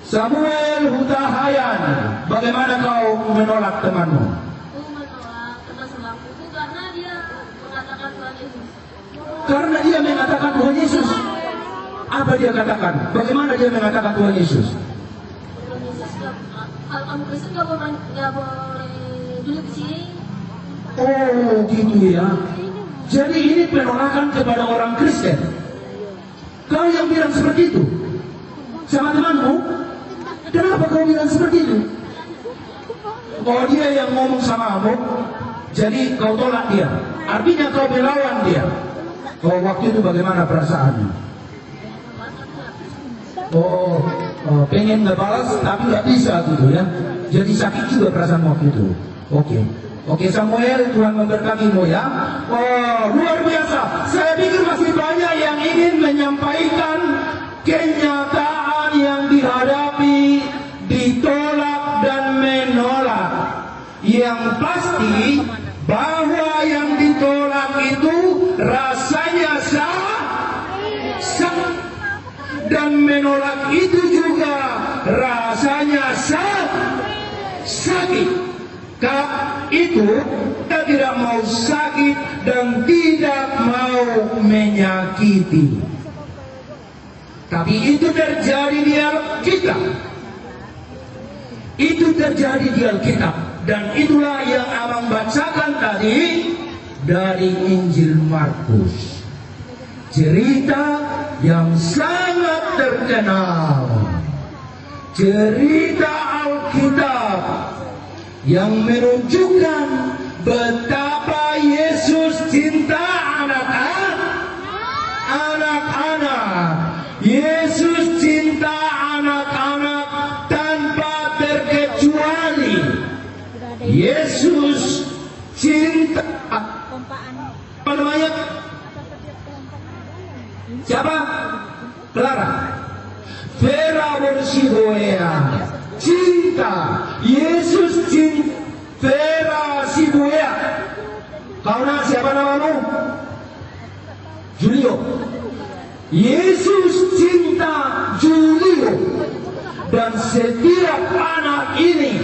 Samuel Hutahayan. Bagaimana kau menolak temanmu? Karena dia mengatakan Tuhan Yesus. Apa dia katakan? Bagaimana dia mengatakan Tuhan Yesus? Kalau kamu Kristen nggak boleh duduk di sini. Oh, gitu ya. Jadi ini penolakan kepada orang Kristen. Kau yang bilang seperti itu sama temanmu? Kenapa kau bilang seperti itu? Oh, dia yang ngomong sama kamu, jadi kau tolak dia. Artinya kau melawan dia. Oh, waktu itu bagaimana perasaannya? Oh, pengen ngebalas tapi nggak bisa gitu ya. Jadi sakit juga perasaan waktu itu. Oke Samuel, Tuhan memberkatimu ya. Oh, luar biasa. Saya pikir masih banyak yang ingin menyampaikan kenyataan yang dihadapi, ditolak dan menolak. Yang pasti bahwa yang ditolak itu rasanya sakit dan menolak itu juga rasanya sakit. Itu kita tidak mau sakit dan tidak mau menyakiti. Tapi itu terjadi di Alkitab. Itu terjadi di Alkitab. Dan itulah yang abang bacakan tadi dari Injil Markus. Cerita yang sangat terkenal. Cerita Alkitab yang menunjukkan betapa Yesus cinta anak-anak. Yesus cinta anak-anak tanpa terkecuali. Yesus cinta apa namanya? Siapa? Clara Vera Borsiboea cinta. Yesus cinta Vera Siboea. Kau siapa namamu? Julio. Yesus cinta Julio. Dan setiap anak ini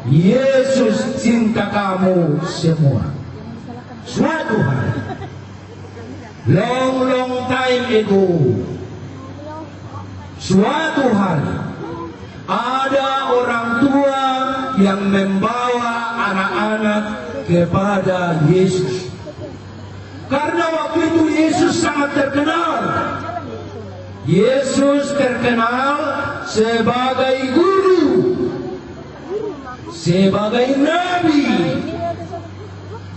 Yesus cinta kamu semua. Suatu hari, long time ago, suatu hari ada orang tua yang membawa anak-anak kepada Yesus. Karena waktu itu Yesus sangat terkenal. Yesus terkenal sebagai guru, sebagai nabi,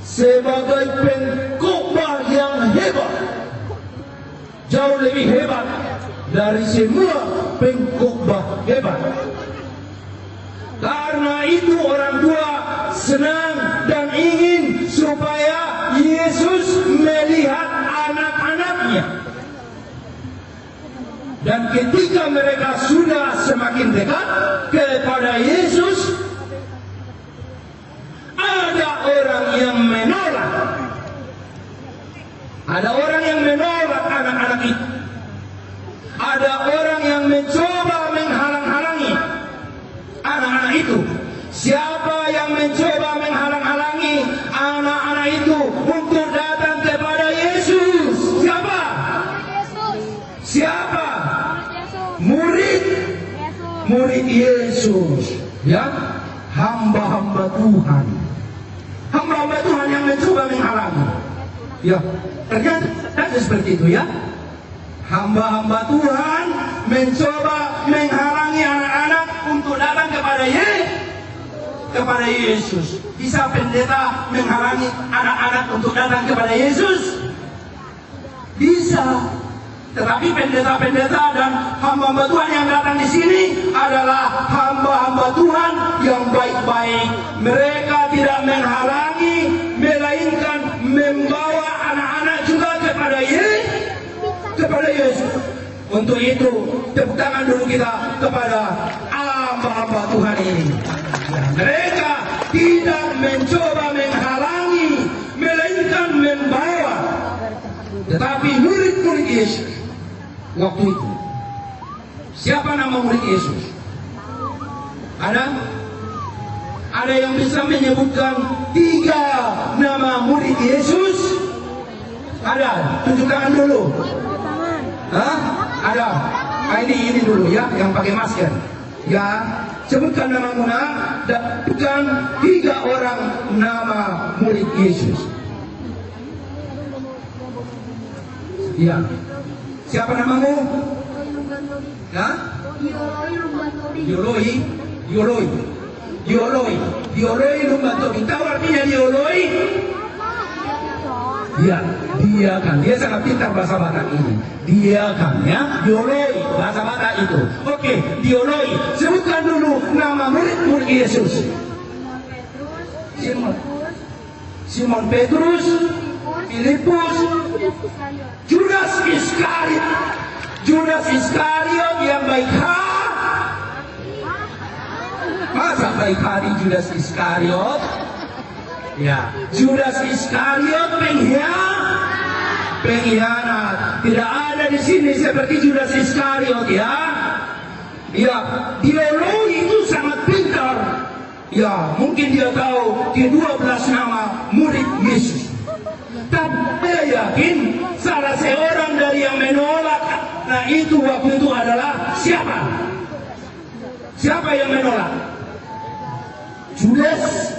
sebagai pengkhotbah yang hebat, jauh lebih hebat dari semua pengkhotbah hebat. Karena itu orang tua senang dan ingin supaya Yesus melihat anak-anaknya. Dan ketika mereka sudah semakin dekat kepada Yesus, ada orang yang menolak. Ada orang yang menolak anak-anak itu. Ada orang yang mencoba murid Yesus, ya, hamba-hamba Tuhan. Hamba-hamba Tuhan yang mencoba menghalangi. Ya, ternyata seperti itu ya. Hamba-hamba Tuhan mencoba menghalangi anak-anak untuk datang kepada Yesus. Bisa pendeta menghalangi anak-anak untuk datang kepada Yesus? Bisa. Tetapi pendeta-pendeta dan hamba-hamba Tuhan yang datang di sini adalah hamba-hamba Tuhan yang baik-baik. Mereka tidak menghalangi, melainkan membawa anak-anak juga kepada Yesus. Untuk itu, tepuk tangan dulu kita kepada hamba-hamba Tuhan ini. Mereka tidak mencoba menghalangi, melainkan membawa. Tetapi murid-murid Yesus waktu itu, siapa nama murid Yesus? Ada yang bisa menyebutkan 3 nama murid Yesus? Ada? Tunjuk tangan dulu. Hah? Ada? Ini dulu ya, yang pakai masker. Ya, sebutkan nama Muna, dan 3 orang nama murid Yesus. Ya. Siapa namamu? Hah? Dioloi Lumbantobi. Tahu artinya dioloi? Ya, dia kan. Dia sangat pintar bahasa Batak ini. Dia kan ya, dioloi bahasa Batak itu. Oke, dioloi. Sebutkan dulu nama murid Yesus. Simon Petrus, Filipus, Judas Iskariot yang baik hati. Masa baik hati Judas Iskariot? Ya, Judas Iskariot pengkhianat. Tidak ada di sini seperti Judas Iskariot ya. Ya, dioloi itu sangat pintar. Ya, mungkin dia tahu ke-12 nama murid Yesus. Tapi saya yakin salah seorang dari yang menolak, nah itu waktu itu adalah siapa? Siapa yang menolak? Judas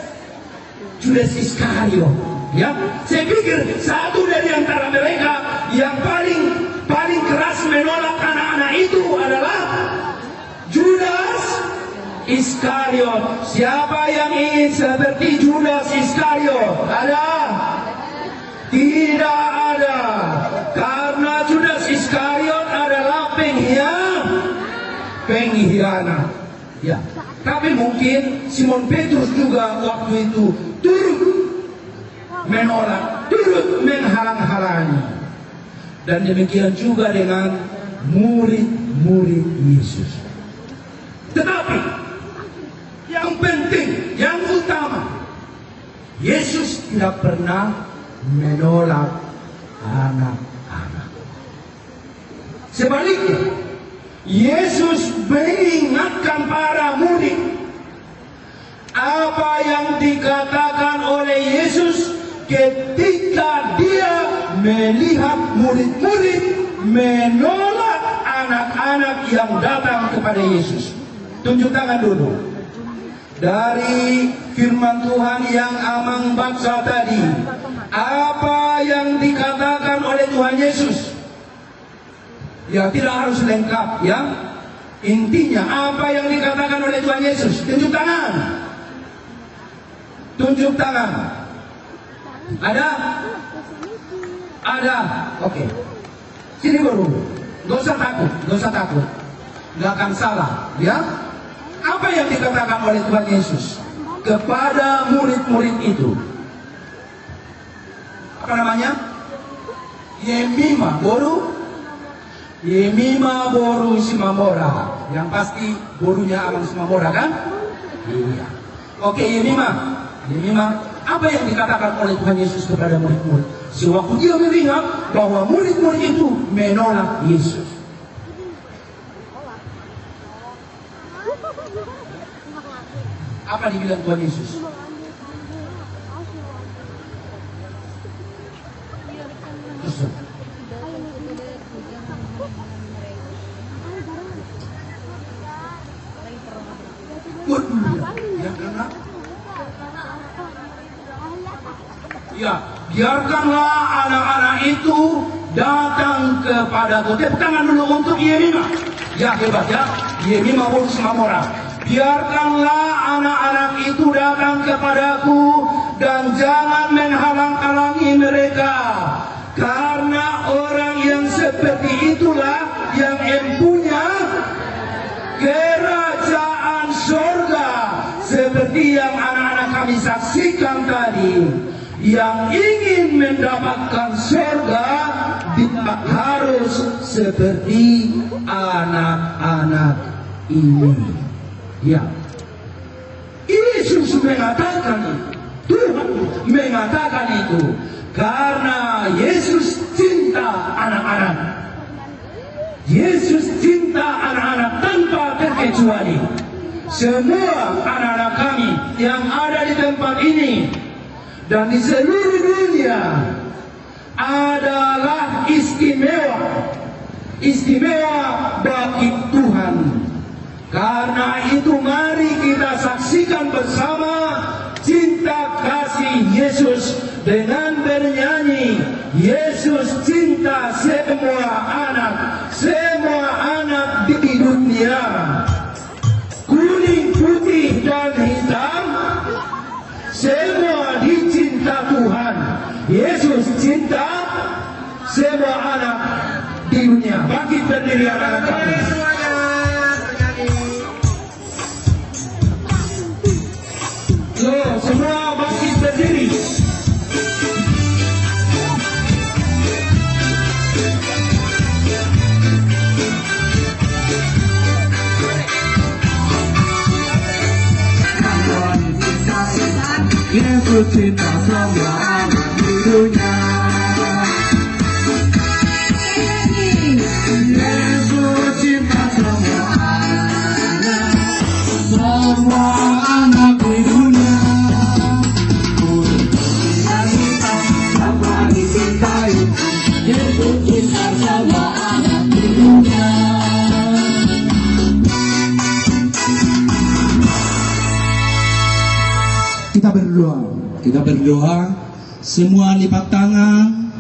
Iskariot. Ya, saya pikir satu dari antara mereka yang paling keras menolak anak-anak itu adalah Judas Iskariot. Siapa yang ingin seperti Judas Iskariot? Ada? Tidak ada. Karena Judas Iskariot adalah pengkhianat. Ya. Tapi mungkin Simon Petrus juga waktu itu turut menolak, turut menghalang-halangi. Dan demikian juga dengan murid-murid Yesus. Tetapi yang penting, yang utama, Yesus tidak pernah menolak anak-anak. Sebaliknya, Yesus mengingatkan para murid apa yang dikatakan oleh Yesus ketika dia melihat murid-murid menolak anak-anak yang datang kepada Yesus. Tunjuk tangan dulu. Dari firman Tuhan yang Amang baca tadi, apa yang dikatakan oleh Tuhan Yesus? Ya, tidak harus lengkap ya. Intinya apa yang dikatakan oleh Tuhan Yesus? Tunjuk tangan. Tunjuk tangan. Ada? Ada. Oke. Sini baru. Gak usah takut. Gak akan salah ya. Apa yang dikatakan oleh Tuhan Yesus kepada murid-murid itu? Apa namanya? Yemima boru simamora. Yang pasti borunya Amang Simamora kan? Iya. Oke, Yemima. Apa yang dikatakan oleh Tuhan Yesus kepada murid-murid sewaktu dia melihat bahwa murid-murid itu menolak Yesus? Apa dibilang Tuhan Yesus? ikut dia. Ya karena ya, biarkanlah anak-anak itu datang kepadaku. Tepuk tangan dulu untuk Yemima. Ya hebat ya, Yemima urus Mamora. Biarkanlah anak-anak itu datang kepadaku dan jangan menghalang-halangi mereka. Karena orang yang seperti itulah yang empunya kerajaan surga. Seperti yang anak-anak kami saksikan tadi. Yang ingin mendapatkan surga tidak harus seperti anak-anak ini. Ya, Yesus mengatakan itu, Tuhan mengatakan itu, karena Yesus cinta anak-anak. Yesus cinta anak-anak tanpa terkecuali. Semua anak-anak kami yang ada di tempat ini dan di seluruh dunia adalah istimewa, istimewa bagi Tuhan. Karena itu mari kita saksikan bersama cinta kasih Yesus dengan bernyanyi, Yesus cinta semua anak di dunia. Kuning, putih dan hitam, semua dicinta Tuhan. Yesus cinta semua anak di dunia. Bangkit berdiri anak-anak kami. Semua bangkit berdiri. Yesus cinta semua anak di dunia. Yesus cinta semua anak di dunia. Sama dicintai. Yesus cinta semua anak di dunia. Kita berdoa, semua lipat tangan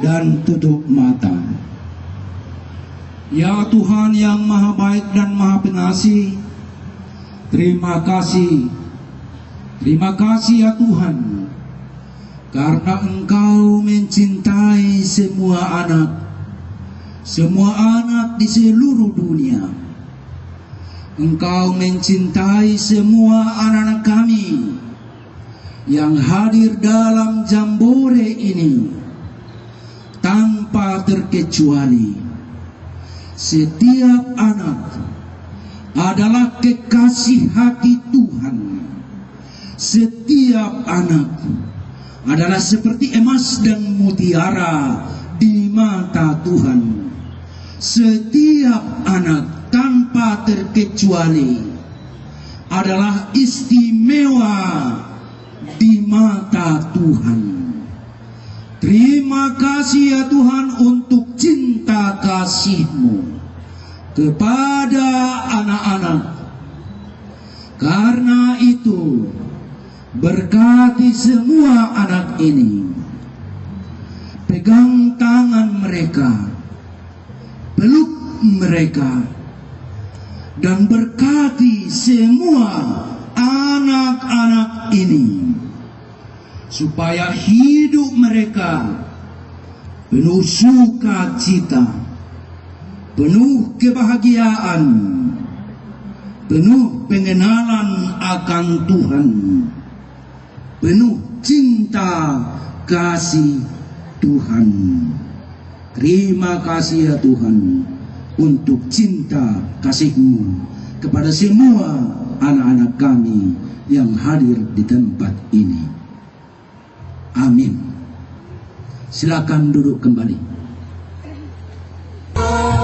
dan tutup mata. Ya Tuhan yang maha baik dan maha pengasih, terima kasih ya Tuhan, karena Engkau mencintai semua anak di seluruh dunia. Engkau mencintai semua anak-anak kami yang hadir dalam jambore ini tanpa terkecuali. Setiap anak adalah kekasih hati Tuhan. Setiap anak adalah seperti emas dan mutiara di mata Tuhan. Setiap anak tanpa terkecuali adalah istimewa di mata Tuhan. Terima kasih ya Tuhan untuk cinta kasih-Mu kepada anak-anak. Karena itu berkati semua anak ini. Pegang tangan mereka, peluk mereka, dan berkati semua anak-anak ini, supaya hidup mereka penuh sukacita, penuh kebahagiaan, penuh pengenalan akan Tuhan, penuh cinta kasih Tuhan. Terima kasih ya Tuhan untuk cinta kasih-Mu kepada semua anak-anak kami yang hadir di tempat ini. Amin. Silakan duduk kembali. Tuhan,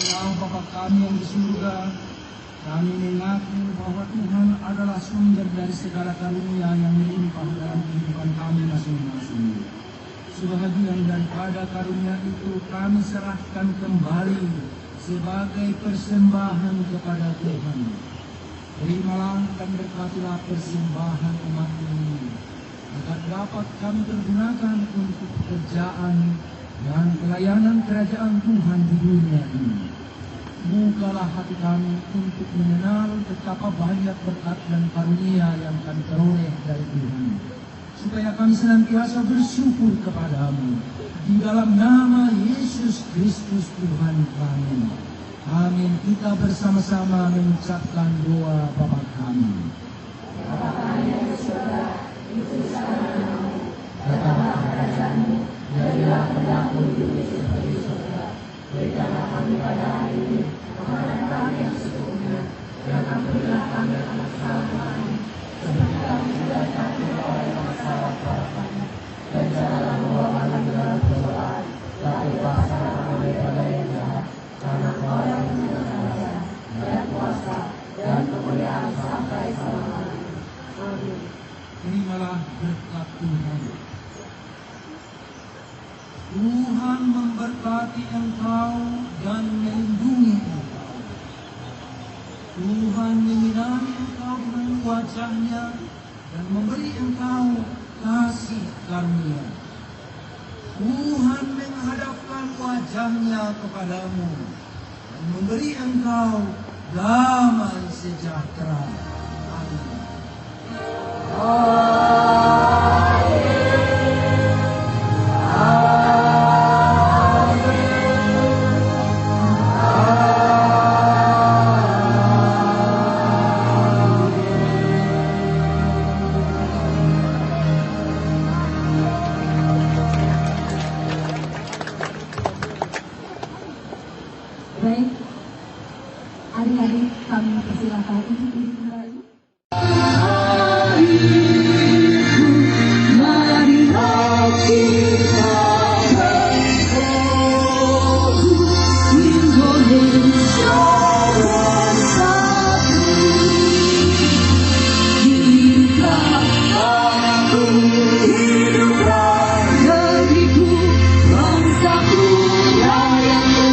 Allah Bapa kami yang di surga, kami mengaku bahwa Tuhan adalah sumber dari segala karunia yang melimpah dalam kehidupan kami masing-masing. Sebahagian daripada karunia itu kami serahkan kembali sebagai persembahan kepada Tuhan. Terimalah dan berkatilah persembahan umat ini, agar dapat kami pergunakan untuk pekerjaan dan pelayanan kerajaan Tuhan di dunia ini. Bukalah hati kami untuk mengenal betapa banyak berkat dan karunia yang kami peroleh dari Tuhan, supaya kami senantiasa bersyukur kepadamu. Di dalam nama Yesus Kristus Tuhan kami. Amin. Kita bersama-sama mengucapkan doa Bapa kami. Bapa kami yang di surga, dikuduskanlah namamu, datanglah kerajaanmu, jadilah kehendakmu di bumi seperti di surga. Berikanlah kami pada hari ini makanan kami yang secukupnya, dan ampunilah kami atas kesalahan kami, seperti kami juga mengampuni orang yang bersalah kepada kami. Dan janganlah membawa kami ke dalam pencobaan, tapi lepaskanlah kami daripada yang jahat, karena Kau yang mempunyai kerajaan dan kuasa dan kemuliaan sampai selama-lamanya. Amin. Terimalah berkat Tuhan. Tuhan memberkati engkau dan melindungi engkau. Tuhan menyinari engkau dengan wajah-Nya dan memberi engkau kasih karunia. Tuhan menghadapkan wajah-Nya kepadamu dan memberi engkau damai sejahtera. Amin. Baik, adik-adik kami persilakan untuk duduk kembali. Marilah kita bersatu, Indonesia bersatu. Hiduplah aku, hiduplah negeriku, bangsaku, rakyatku.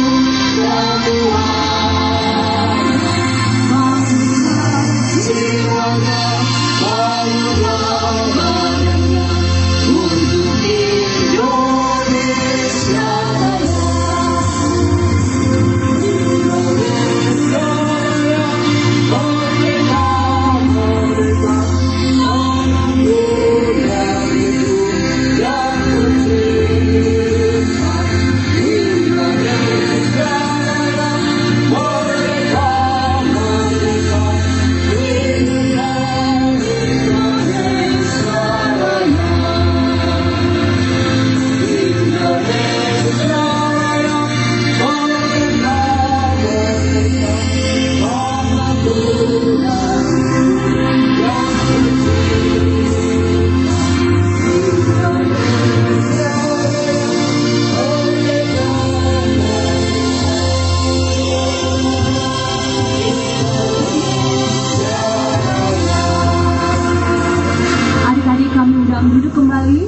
Duduk kembali.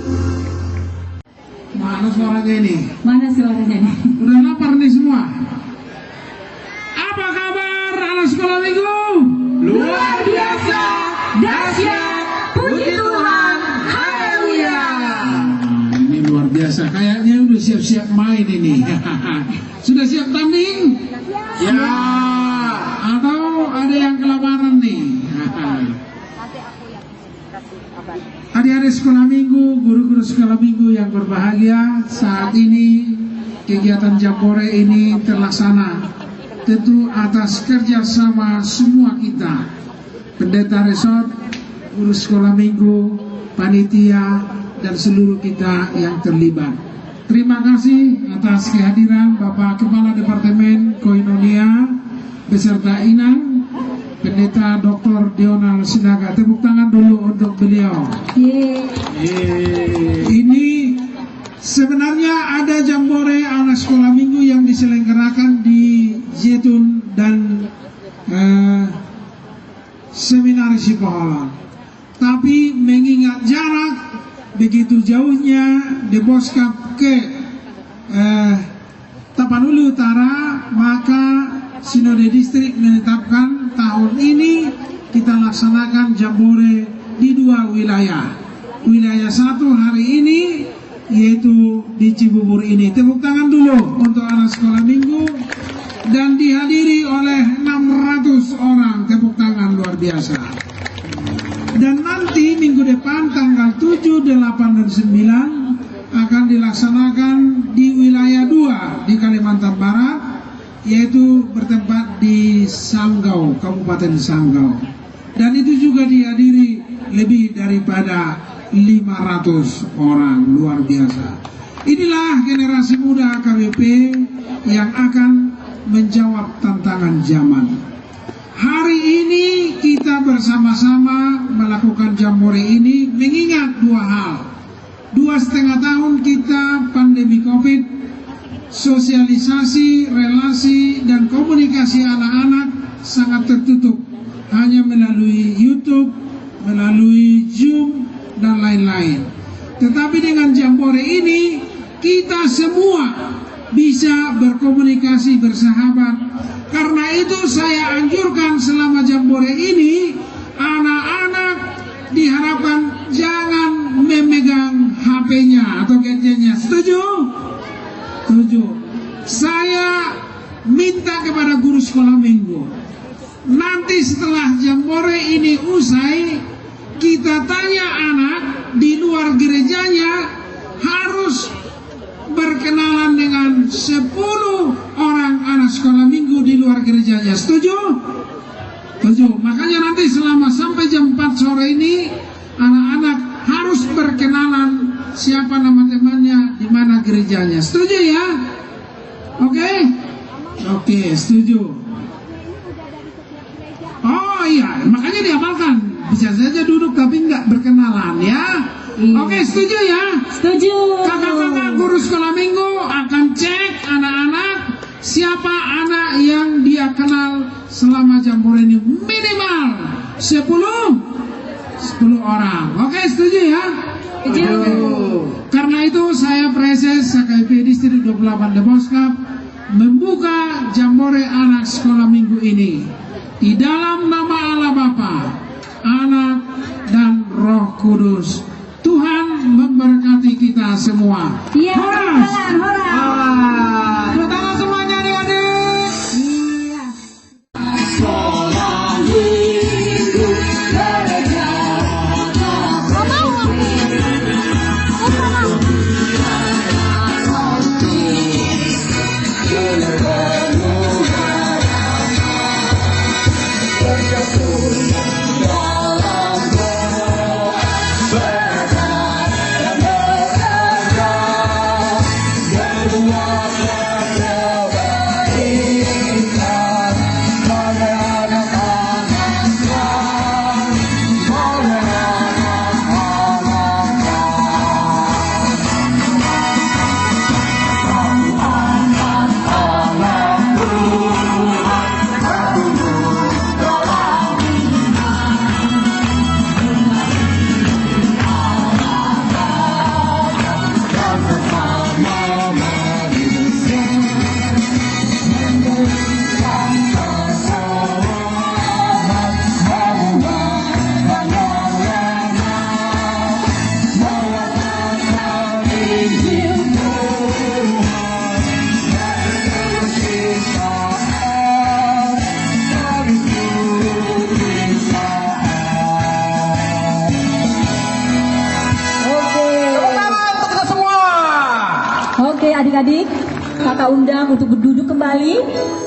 Mana suaranya ini? Mana suaranya nih? Udah lapar nih semua. Apa kabar anak sekolah minggu? Luar biasa, dahsyat, puji Tuhan, haleluya. Ini luar biasa, kayaknya udah siap-siap main ini. Sudah siap tanding? Ya. Atau ada yang kelaparan nih? Adik-adik sekolah minggu, guru-guru sekolah minggu yang berbahagia, saat ini kegiatan Jambore ini terlaksana tentu atas kerjasama semua kita, pendeta resort, guru sekolah minggu, panitia, dan seluruh kita yang terlibat. Terima kasih atas kehadiran Bapak Kepala Departemen Koinonia beserta Inang, Pendeta Dr. Dional Sinaga. Tepuk tangan dulu untuk beliau. Ini sebenarnya ada Jambore anak sekolah minggu yang diselenggarakan di Tapi mengingat jarak begitu jauhnya Deboskap ke Tapanuli Utara, maka Sinode Distrik menetapkan tahun ini kita laksanakan jambore di 2 wilayah. Wilayah 1 hari ini yaitu di Cibubur ini. Tepuk tangan dulu untuk anak sekolah minggu, dan dihadiri oleh 600 orang. Tepuk tangan luar biasa. Dan nanti minggu depan tanggal 7, 8, dan 9 akan dilaksanakan di wilayah 2 di Kalimantan Barat, yaitu bertempat di Sanggau, Kabupaten Sanggau. Dan itu juga dihadiri lebih daripada 500 orang, luar biasa. Inilah generasi muda KBP yang akan menjawab tantangan zaman. Hari ini kita bersama-sama melakukan jambore ini mengingat 2 hal. 2,5 tahun kita pandemi COVID, sosialisasi, relasi, dan komunikasi anak-anak sangat tertutup, hanya melalui YouTube, melalui Zoom, dan lain-lain. Tetapi dengan jambore ini kita semua bisa berkomunikasi, bersahabat. Karena itu saya anjurkan selama jambore ini anak-anak diharapkan jangan memegang HP-nya atau gadgetnya. Setuju? Setuju. Saya minta kepada guru sekolah minggu, nanti setelah jambore ini usai, kita tanya anak di luar gerejanya harus berkenalan dengan 10 orang anak sekolah minggu di luar gerejanya. Setuju? Setuju. Makanya nanti selama sampai jam 4 sore ini anak-anak harus berkenalan siapa nama temannya, di mana gerejanya. Setuju ya? Oke? Oke, setuju. Oh iya, makanya diamalkan. Bisa saja duduk tapi nggak berkenalan ya. Oke, setuju ya? Setuju. Kakak-kakak guru sekolah minggu akan cek anak-anak siapa anak yang dia kenal selama jambore ini, minimal 10 orang. Oke, setuju ya? Setuju. Karena itu saya Preses KKP Distrik 28 Deboskap membuka jambore anak sekolah minggu ini di dalam nama Allah Bapa, Anak, dan Roh Kudus. Tuhan memberkati kita semua. Iya, Horas. horas. Tepuk tangan semuanya adik-adik. Iya. Adik-adik, kakak undang untuk berduduk kembali.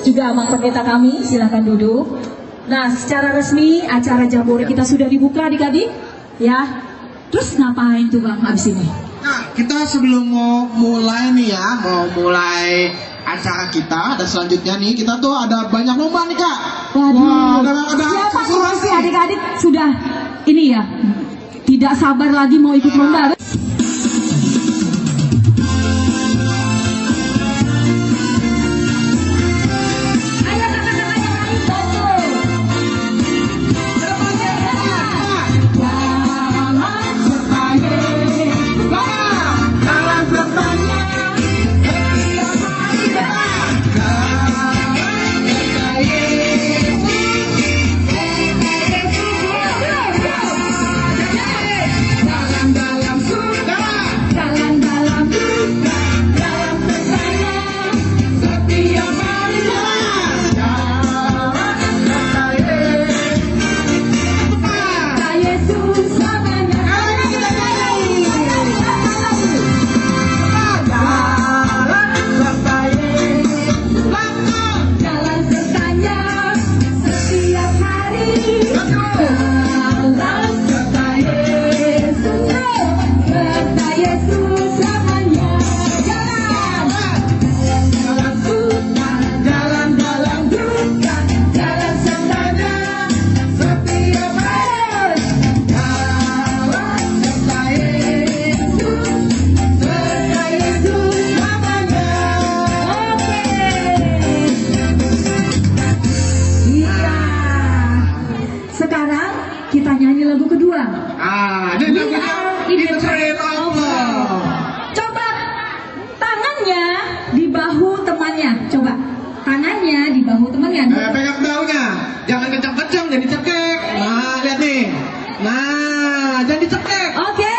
Juga amat pendeta kami, silahkan duduk. Nah, secara resmi acara jambore kita sudah dibuka adik-adik, ya. Terus ngapain tuh Bang abis ini? Nah, kita sebelum mau mulai nih ya, mau mulai acara kita, dan selanjutnya nih kita tuh ada banyak lomba nih Kak. Waduh, wah, ada siapa sih adik-adik sudah ini ya, tidak sabar lagi mau ikut lomba. lagu kedua. Ini lagunya In the Train of Love. Coba tangannya di bahu temannya. Coba tangannya di bahu temannya. Pegang bahunya, jangan kencang-kencang, jadi cekek. Nah, lihat nih. Nah, jadi cekek. Oke.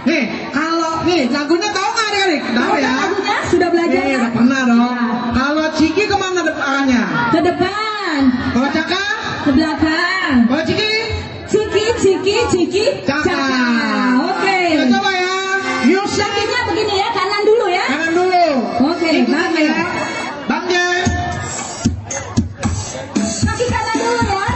Nih, kalau nih lagunya tahu nggak adik-adik? Tahu ya? Lagunya sudah belajar ya? Udah pernah dong. Kalau Ciki kemana depannya? Ke depan. Kalau Caka? Ke belakang. Kalau Ciki? Ciki. Caka. Oke. Kita coba ya. Music. Kakinya begini ya, kanan dulu ya. Kanan dulu. Oke, Bang ya. Bang ya. Kaki kanan dulu ya.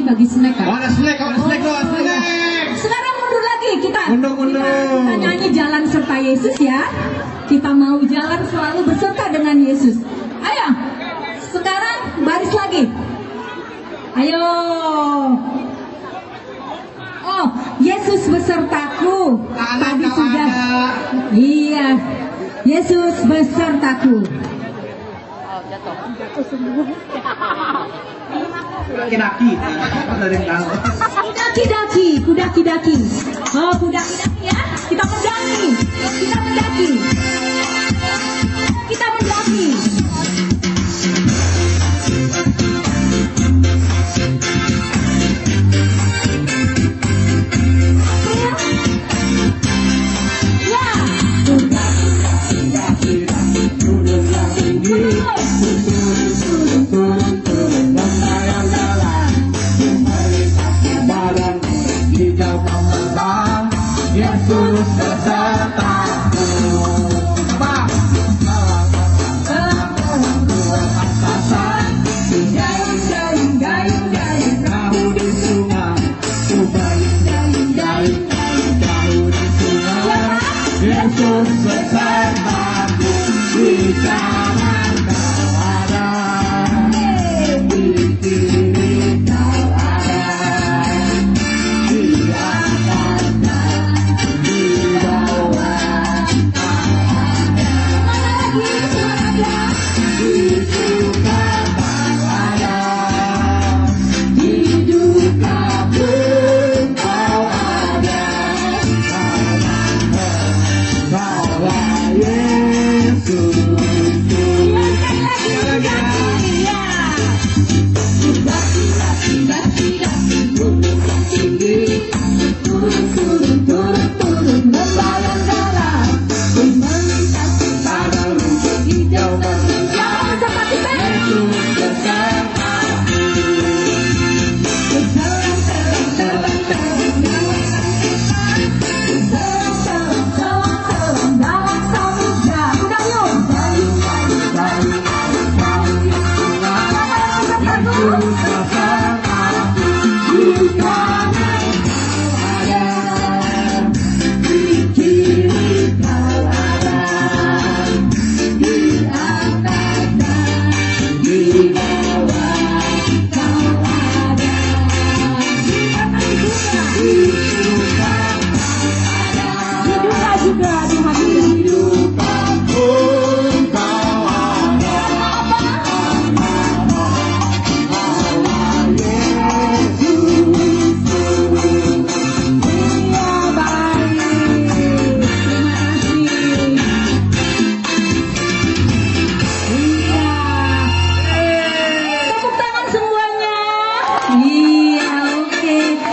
Bagi snack kan? Oh, ada snack. Sekarang mundur lagi kita. Mundur. Kita nyanyi jalan serta Yesus ya. Kita mau jalan selalu beserta dengan Yesus. Ayo. Sekarang baris lagi. Ayo. Oh, Yesus besertaku. Tadi sudah. Iya. Yesus besertaku. Kudaki-daki. Kudaki-daki. Oh, kudaki-daki ya. Kita mendaki. Yesus besertaku.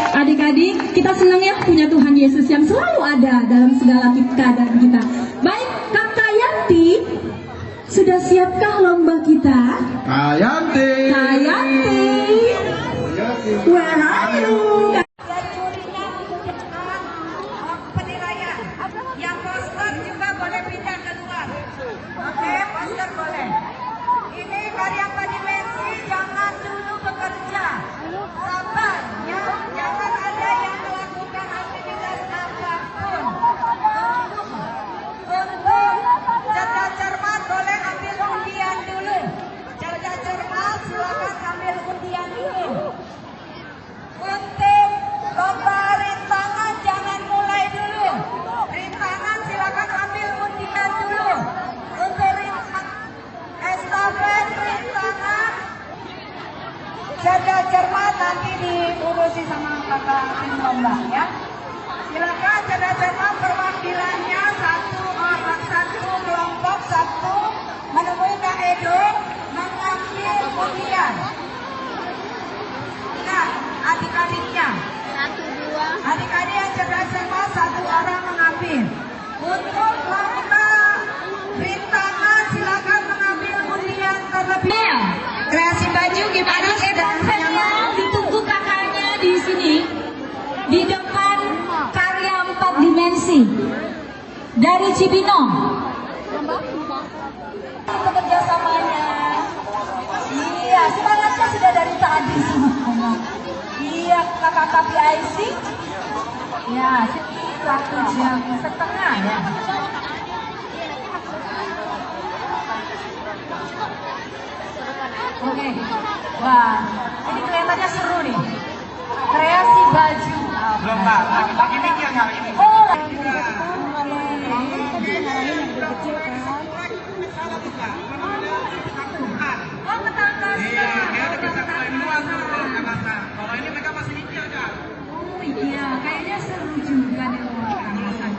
Adik-adik, kita senang ya punya Tuhan Yesus yang selalu ada dalam segala keadaan kita. Baik, Kakak Yanti, sudah siapkah lomba kita? Kak Yanti. Kak Yanti, where are you? Penilaian. Yang poster juga boleh pindah keluar. Oke, poster boleh. Ini karya dimensi, jangan dulu bekerja. Sabar, ya. Jangan ada yang melakukan aktivitas apapun. Untuk cerdas cermat boleh ambil undian dulu. Cerdas cermat silakan ambil undian dulu. Untuk lomba rintangan jangan mulai dulu. Rintangan silakan ambil undian dulu. Untuk estafet rintangan cerdas cermat nanti diurusi sama kakak tim lomba ya. Silakan cerdas cermat perwakilannya satu kelompok satu menemui Kak Edo mengambil undian. Nah, adik-adiknya. Adik-adik yang cerdas cermat satu orang mengambil. Untuk lomba rintangan silakan mengambil undian terlebih. Kreasi baju gimana? Ditunggu kakaknya di sini, di depan karya 4 dimensi dari Cibinong. Kerjasamanya. Iya, semangatnya sudah dari tadi semuanya. Iya, kakak KPIC. Ya, 1,5 jam ya. Oke, wah, ini kelihatannya seru nih. Kreasi baju. Belum Mbak, lagi mikir hari ini. Oh, tetangga. Iya, dia udah bisa mulai duluan tuh kalau Jakarta. Kalau ini mereka masih mikir kan. Oh iya, kayaknya seru juga nih orang-orang.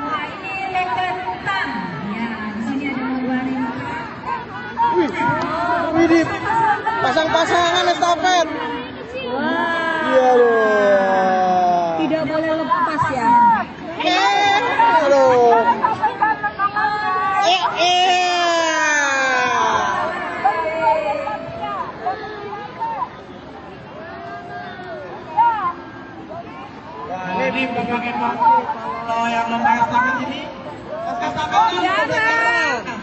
Wah, ini lebar hutan. Ya, di sini ada warna. Widih, pasang-pasangan estafet. Iya loh. Tidak boleh lepas ya. Aduh. Wah, ini pembagian waktu kalau yang lomba estafet ini. Estafet ini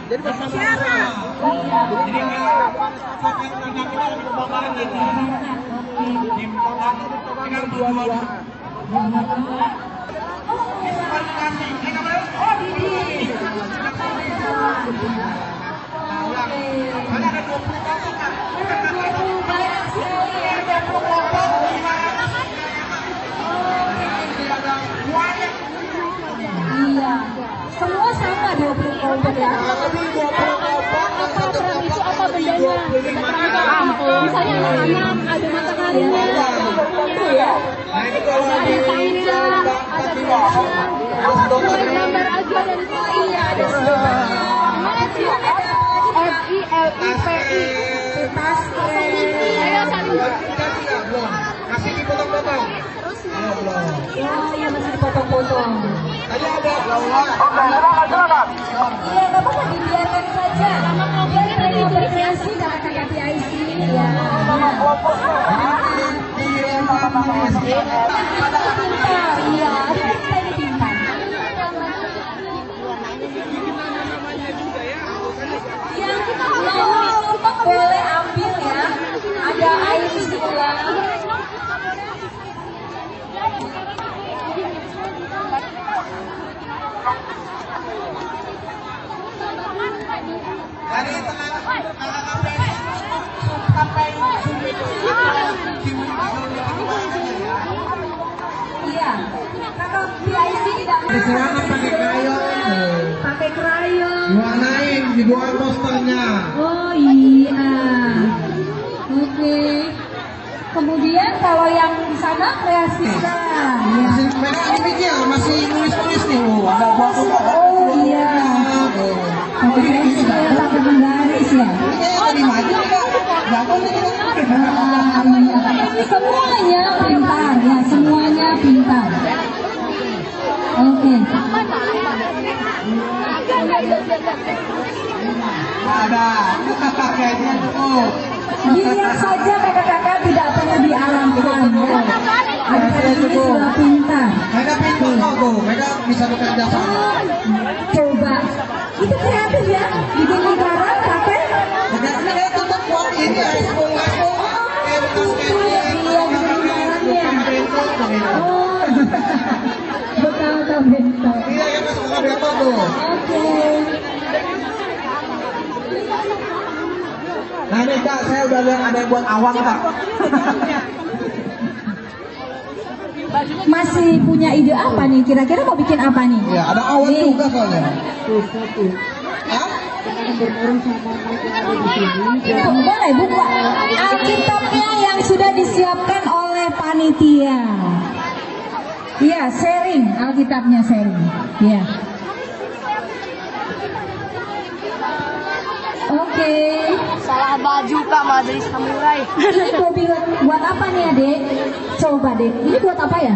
jadi pasang-pasangan. Jadi estafet kita lagi pembakaran gitu. Tim tolak tinggal dua-dua. Iya, semua sama 20 kelompok ya. Apa peran itu, apa bendanya? Misalnya anak-anak ada mataharinya, itu ya. Ada tangga, ada tangan, gambar aja dari sini. Iya, ada semuanya. FILIPI. Ayo saling. Masih dipotong-potong. Oh, iya masih dipotong-potong. Tadi ada Iya, nggak apa-apa dibiarkan saja. Biar tadi berkreasi kakak KPIC ya. Iya, ada kita ini pintar. Yang kita boleh ambil ya. Ada air istilah. dari sampai Iya, kakak PIC tidak Disilakan pakai krayon. pakai krayon. Diwarnain, dibuat posternya. Oh iya. Oke. Kemudian kalau yang di sana kreasi ya. Masih mereka dipikir, masih nulis-nulis nih. Ada buat Oh iya. pakai menggaris ya. Tadi maju enggak? Semuanya pintar ya, semuanya pintar. Oke. Ada. Kayaknya tuh. Dilihat saja kakak-kakak tidak perlu diarahkan ya. Adik ini sudah pintar. Mereka pintar kok tuh, mereka bisa bekerja sama. Coba, itu kreatif ya. Bikin lingkaran pakai. Mereka tetap buat ini ya, sepuluh. Iya, lingkarannya. Oh, bekal bentok. Iya, yang masuk ke bentok tuh. Oke. Nah ini Kak, saya udah lihat ada yang buat awan Kak. Masih punya ide apa nih? Kira-kira mau bikin apa nih? Ya, ada awan nih. juga soalnya. Hah? Boleh buka Alkitabnya yang sudah disiapkan oleh panitia. Iya, sharing Alkitabnya sharing. Iya. Oke. Salah baju Kak, Madrid Samurai. Ini buat apa nih Adek? Coba deh, ini buat apa ya?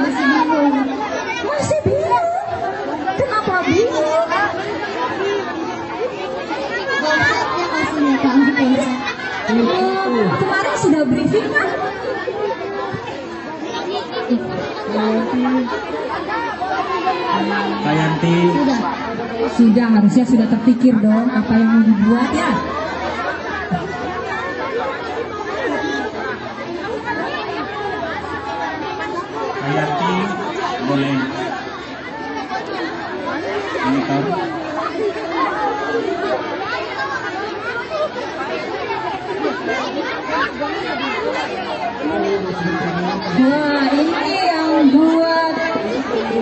Masih bingung. Masih bingung? Kenapa bingung? Kemarin sudah briefing kan? Kayanti. Sudah, harusnya sudah terpikir dong apa yang mau dibuat ya. Kayanti boleh. Monitor. Wah, ini yang buat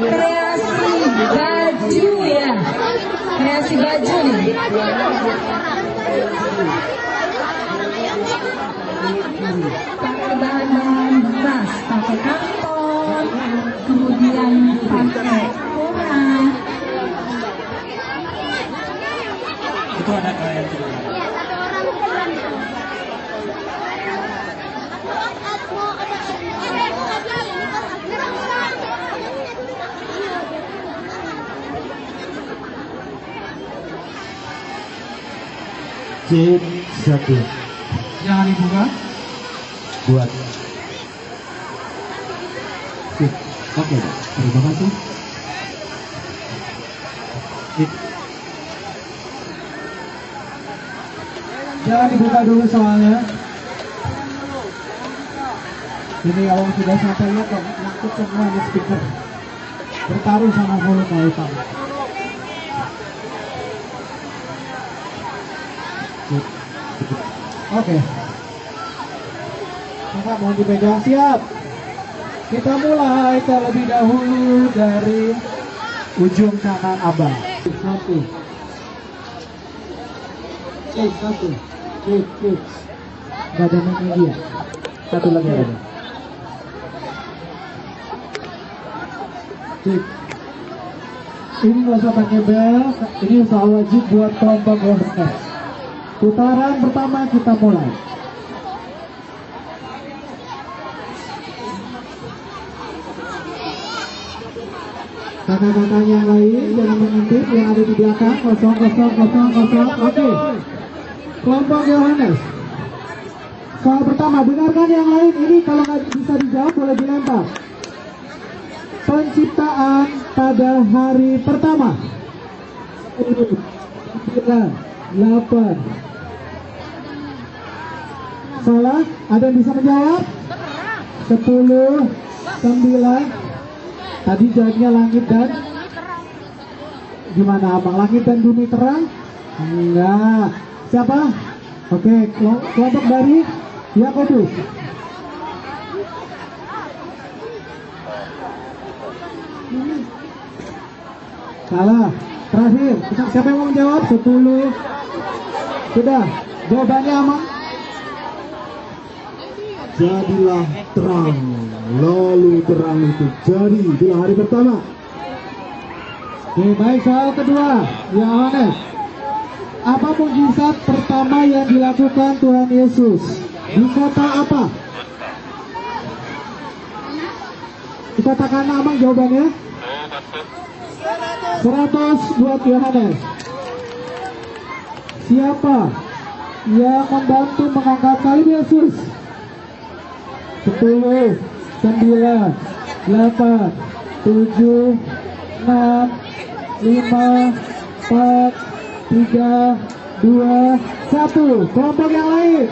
kreasi baju ya. Kreasi baju nih. Pakai bahan bekas, pakai karton, kemudian pakai koran. Itu ada Kayanti. Cek 1 Jangan dibuka. buat. Sip. Oke, terima kasih. Sip. Jangan dibuka dulu soalnya. Ini kalau sudah sampai lihat kok nyangkut semua di speaker. Bertaruh sama volume hitam. Oke. Kakak mau dipegang, siap. Kita mulai terlebih dahulu dari ujung kanan abang. Satu. Satu. Gak ada media. Satu lagi ada. Ini nggak usah pakai bel. Ini usaha wajib buat kelompok gospel. Putaran pertama kita mulai. Kakak-kakak yang lain jangan mengintip yang ada di belakang. Kosong. Oke. Kelompok Yohanes. Soal pertama, dengarkan yang lain. Ini kalau nggak bisa dijawab boleh dilempar. Penciptaan pada hari pertama. 10, 9, 8. Salah? Ada yang bisa menjawab? 10, 9. Tadi jawabnya langit dan gimana abang? Langit dan bumi terang? Enggak. Siapa? Oke, kelompok dari Yakobus. Salah. Terakhir, siapa yang mau menjawab? 10. Sudah. Jawabannya aman. Jadilah terang. lalu terang itu jadi. Itulah hari pertama. Oke, baik, soal kedua. Yohanes, apa mukjizat pertama yang dilakukan Tuhan Yesus? Di kota apa? Dikatakan Amang jawabannya. 100 buat Yohanes. Siapa yang membantu mengangkat salib Yesus? 10, 9, 8, 7, 6, 5, 4, 3, 2, 1. Kelompok yang lain.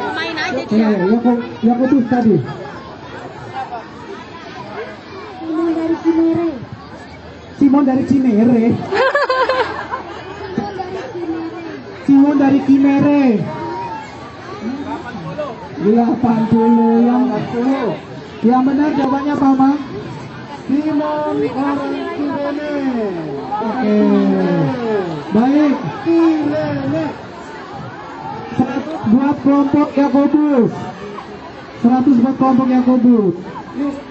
Yang kudus tadi. Simon dari Cinere. Simon dari Cinere. 80 yang 40. Yang benar jawabannya apa, Mang? Simon orang Cirene. Oke. Baik. Cirene. 100 buat kelompok Yakobus. 100 buat kelompok Yakobus.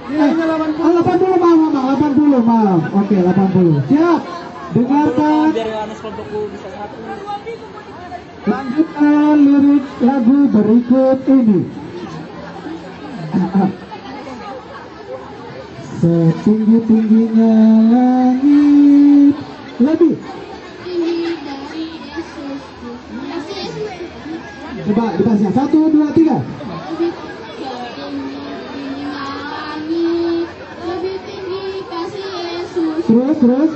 80 maaf. Oke, 80. Siap. Dengarkan. Lanjutkan lirik lagu berikut ini. Setinggi-tingginya langit, lebih. Coba dipasnya. 1, 2, 3. Terus.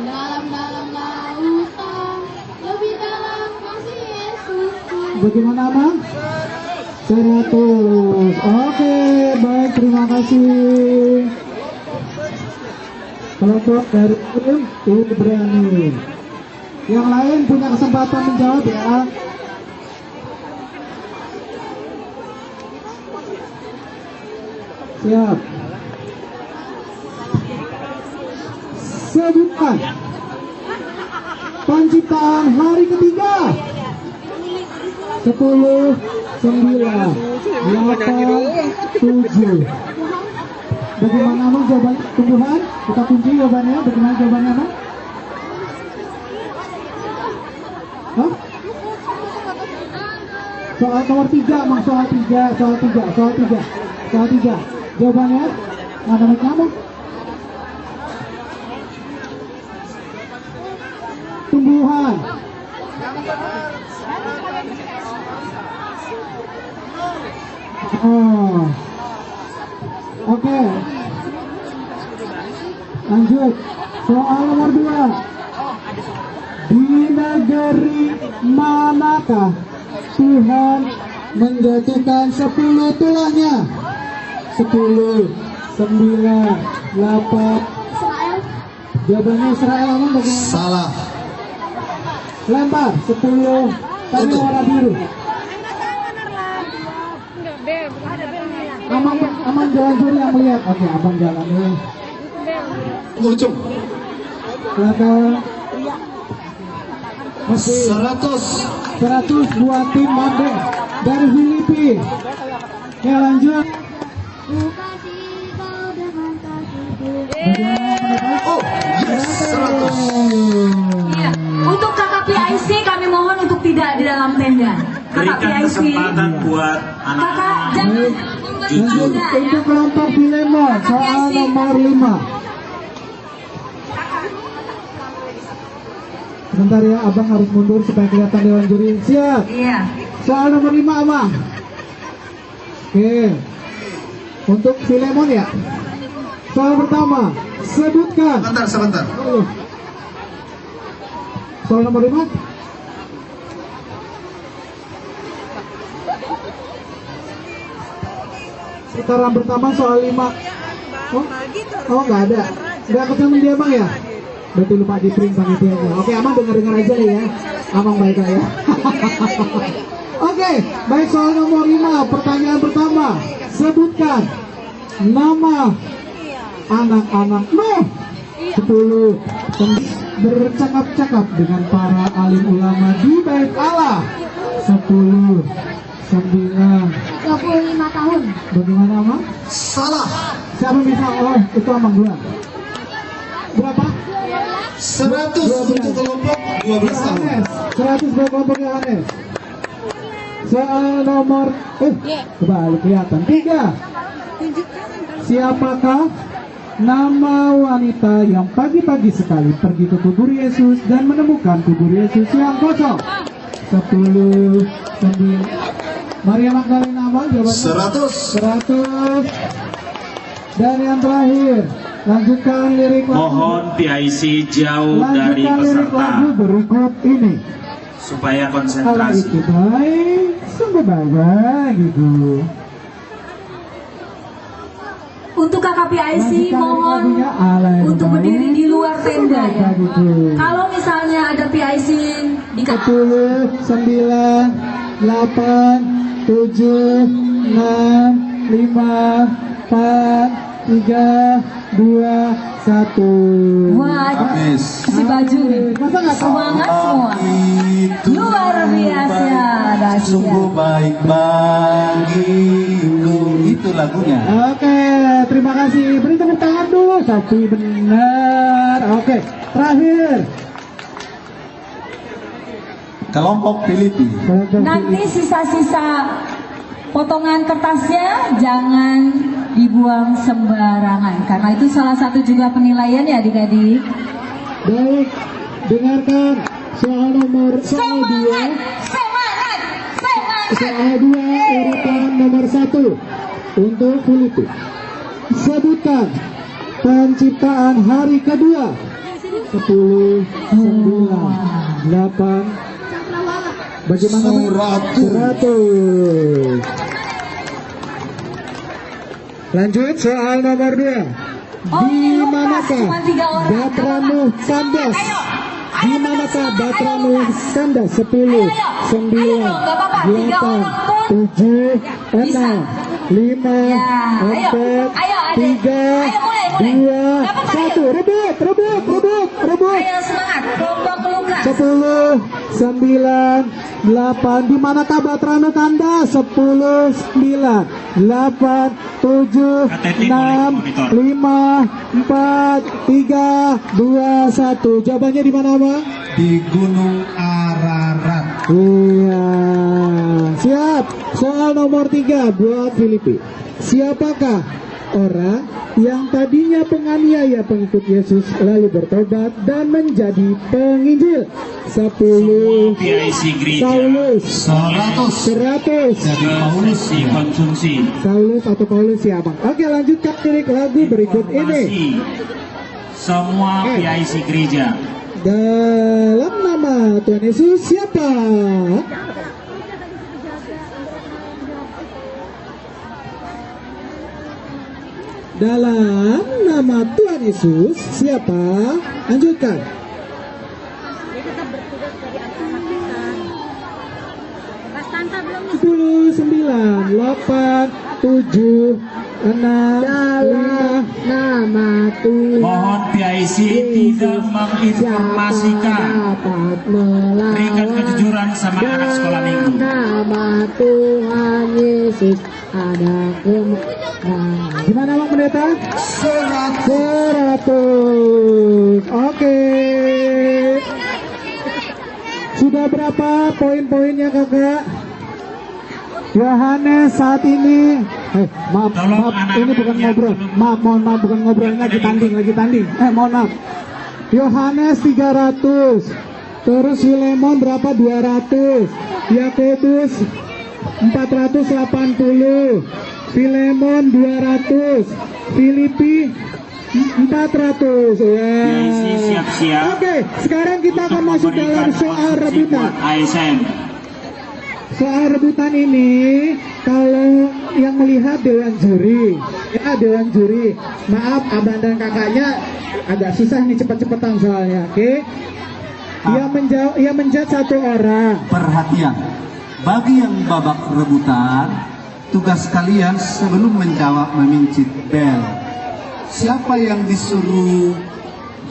Dalam-dalam lautan, lebih dalam kasih Yesus. Bagaimana, Bang? 100. Oke, baik, terima kasih. Kelompok dari tim Ibrani. Yang lain punya kesempatan menjawab ya. Siap. Sebutkan penciptaan hari ketiga. 10, 9, 8, 7. Bagaimana Bang jawaban tumbuhan? Kita kunci jawabannya. Bagaimana jawabannya Bang? Hah? Soal nomor 3 Bang, soal 3. Jawabannya mana Bang? Tumbuhan. Oh. Oke. Lanjut. Soal nomor 2. Di negeri manakah Tuhan menjatuhkan 10 tulangnya? 10, 9, 8. Jawabannya Israel. Bagaimana? Salah. Lempar 10. Tadi warna biru. Aman jalan juri yang melihat. Oke, abang jalan dulu. Ujung. Belakang. Masih 100 buat tim Mandeng dari Filipi. Oke, lanjut. Oh, yes, 100. Iya. Untuk kakak PIC kami mohon untuk tidak di dalam tenda. Kakak Berikan PIC. kesempatan buat Kakak jangan Lanjut untuk kelompok Filemon soal nomor 5. Sebentar ya, abang harus mundur supaya kelihatan dewan juri. Siap. Iya. Soal nomor 5 abang. Oke. Untuk Filemon ya. Soal pertama, sebutkan. Sebentar. Soal nomor 5. Putaran pertama soal 5. Oh nggak ada. Nggak ketemu dia Bang ya? Berarti lupa di print panitianya. Oke, Amang dengar aja deh ya. Amang baik ya. Oke, baik, soal nomor 5. Pertanyaan pertama. Sebutkan nama anak-anak Nuh. 10. Bercakap-cakap dengan para alim ulama di Bait Allah. 10, 9, 25 tahun. Bagaimana Amang? Salah. Siapa bisa? Oh, itu Amang duluan. Berapa? 100 untuk kelompok 12 tahun. 100 buat kelompok Yohanes. Soal nomor kembali kelihatan 3. Siapakah nama wanita yang pagi-pagi sekali pergi ke kubur Yesus dan menemukan kubur Yesus yang kosong? 10, 9. Maria Magdalena Amang jawabannya 100. Dan yang terakhir, lanjutkan lirik lagu. Mohon PIC jauh dari lirik peserta lagu berikut ini supaya kalau konsentrasi. itu baik, sungguh baik gitu. Untuk kakak PIC mohon untuk baik, berdiri di luar tenda ya. gitu. Kalau misalnya ada PIC di 10, 9, 8, 7, 6, 5, 4, 3, 2, 1. Wah, kasih baju nih. Semangat semua. Luar biasa, Sungguh baik bagiku. Itu lagunya. Oke, terima kasih. Beri tepuk tangan dulu. Tapi benar. Oke, terakhir. Kelompok Filipi. Nanti sisa-sisa potongan kertasnya jangan dibuang sembarangan karena itu salah satu juga penilaian ya adik-adik. Baik, dengarkan soal nomor soal 2. Soal 2 urutan nomor 1 untuk Filipi. Sebutkan penciptaan hari kedua. 10, 9, 8. Bagaimana? 100. Lanjut soal nomor 2. Di manakah Batranuh kandas? Di manakah Batranuh kandas? 10, 9, 8, 7, 6, 5, 4, 3, 2, 1. Rebut. Ayo semangat, kelompok Lukas. 10, 9, 8. Di manakah Batranuh kandas? 10, 9, 8, 7, 6, 5, 4, 3, 2, 1. Jawabannya di mana, Bang? Di Gunung Ararat. Iya. Siap. Soal nomor 3 buat Filipi. Siapakah orang yang tadinya penganiaya pengikut Yesus lalu bertobat dan menjadi penginjil? 10. PIC gereja. Saulus. 100. 100. Jadi Paulus Konsumsi. Saulus atau Paulus ya Bang. Oke, lanjutkan lirik lagu berikut ini. Semua PIC gereja. Dalam nama Tuhan Yesus siapa? Dalam nama Tuhan Yesus siapa? Lanjutkan. 10, 9, 8, 7, 6, 5. Nama Tuhan. Mohon PIC tidak menginformasikan. Berikan kejujuran sama anak sekolah minggu. Nama Tuhan Yesus ada kemenangan. Gimana Bang Pendeta? 100. Oke. Sudah berapa poin-poinnya kakak? Yohanes saat ini maaf, ini bukan ngobrol. Mohon maaf, bukan ngobrol, lagi tanding. Mohon maaf. Yohanes 300. Terus Filemon berapa? 200. Yakobus 480. Filemon 200. Filipi 400 ya. Siap-siap. Oke, sekarang kita akan masuk dalam soal rebutan. ASN. Soal rebutan ini, kalau yang melihat dewan juri, maaf abang dan kakaknya agak susah nih cepet-cepetan soalnya, oke? Ia menjat satu orang. Perhatian, bagi yang babak rebutan, tugas kalian sebelum menjawab memincit bel. Siapa yang disuruh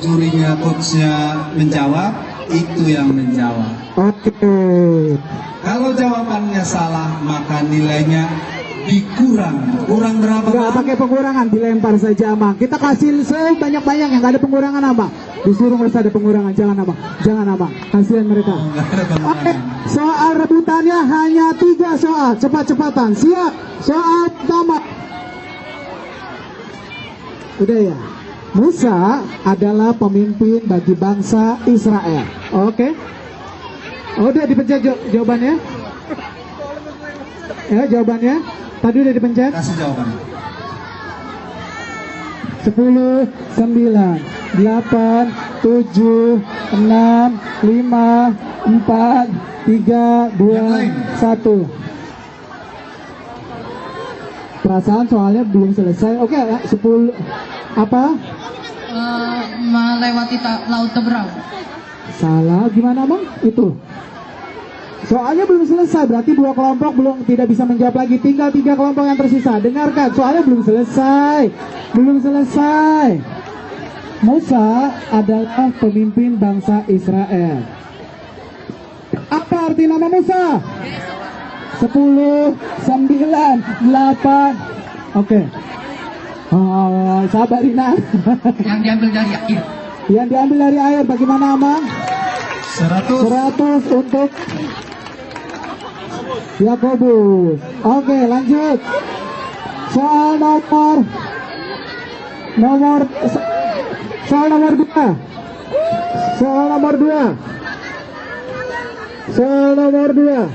jurinya, coachnya menjawab, itu yang menjawab. Oke. Kalau jawabannya salah, maka nilainya kurang berapa? Nggak pakai pengurangan, dilempar saja Amang. Kita kasih sebanyak-banyak yang nggak ada pengurangan Amang. Disuruh nggak usah ada pengurangan, jangan Amang, kasihan mereka. Oke, soal rebutannya hanya 3 soal, cepat-cepatan. Siap, soal pertama. Udah ya. Musa adalah pemimpin bagi bangsa Israel. Oke. Udah dipencet jawabannya? Ya, jawabannya. Tadi udah dipencet? Kasih jawabannya. 10, 9, 8, 7, 6, 5, 4, 3, 2, 1. Perasaan soalnya belum selesai. Oke, 10 apa? Melewati Laut Teberau. Salah, gimana Bang? Itu. Soalnya belum selesai, berarti 2 kelompok belum tidak bisa menjawab lagi. Tinggal 3 kelompok yang tersisa. Dengarkan, soalnya belum selesai. Musa adalah pemimpin bangsa Israel. Apa arti nama Musa? 10, 9, 8. Oke. Oh, sabar Rina. Yang diambil dari air. Yang diambil dari air, bagaimana Amang? 100 untuk Yakobus. Oke, lanjut. Soal nomor 2.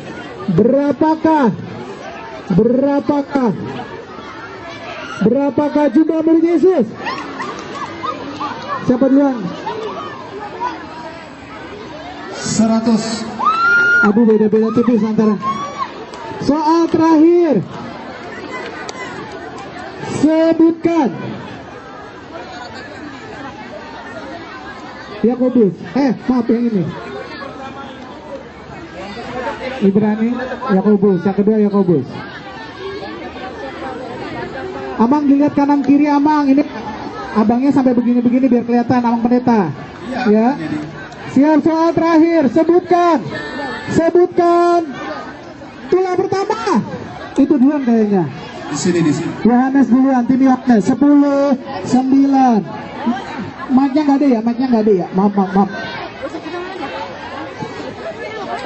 Berapakah jumlah murid Yesus? Siapa duluan? 100. Aduh, beda-beda tipis antara. Soal terakhir. Sebutkan Yakobus. Maaf yang ini. Ibrani, Yakobus. Yang kedua Yakobus. Amang dilihat kanan kiri Amang. Ini abangnya sampai begini-begini biar kelihatan Amang pendeta. Ya. Siap, soal terakhir. Sebutkan tulang pertama. Itu duluan kayaknya. Di sini. Yohanes duluan, tim Yohanes. 10, 9. Mic-nya nggak ada ya? Maaf.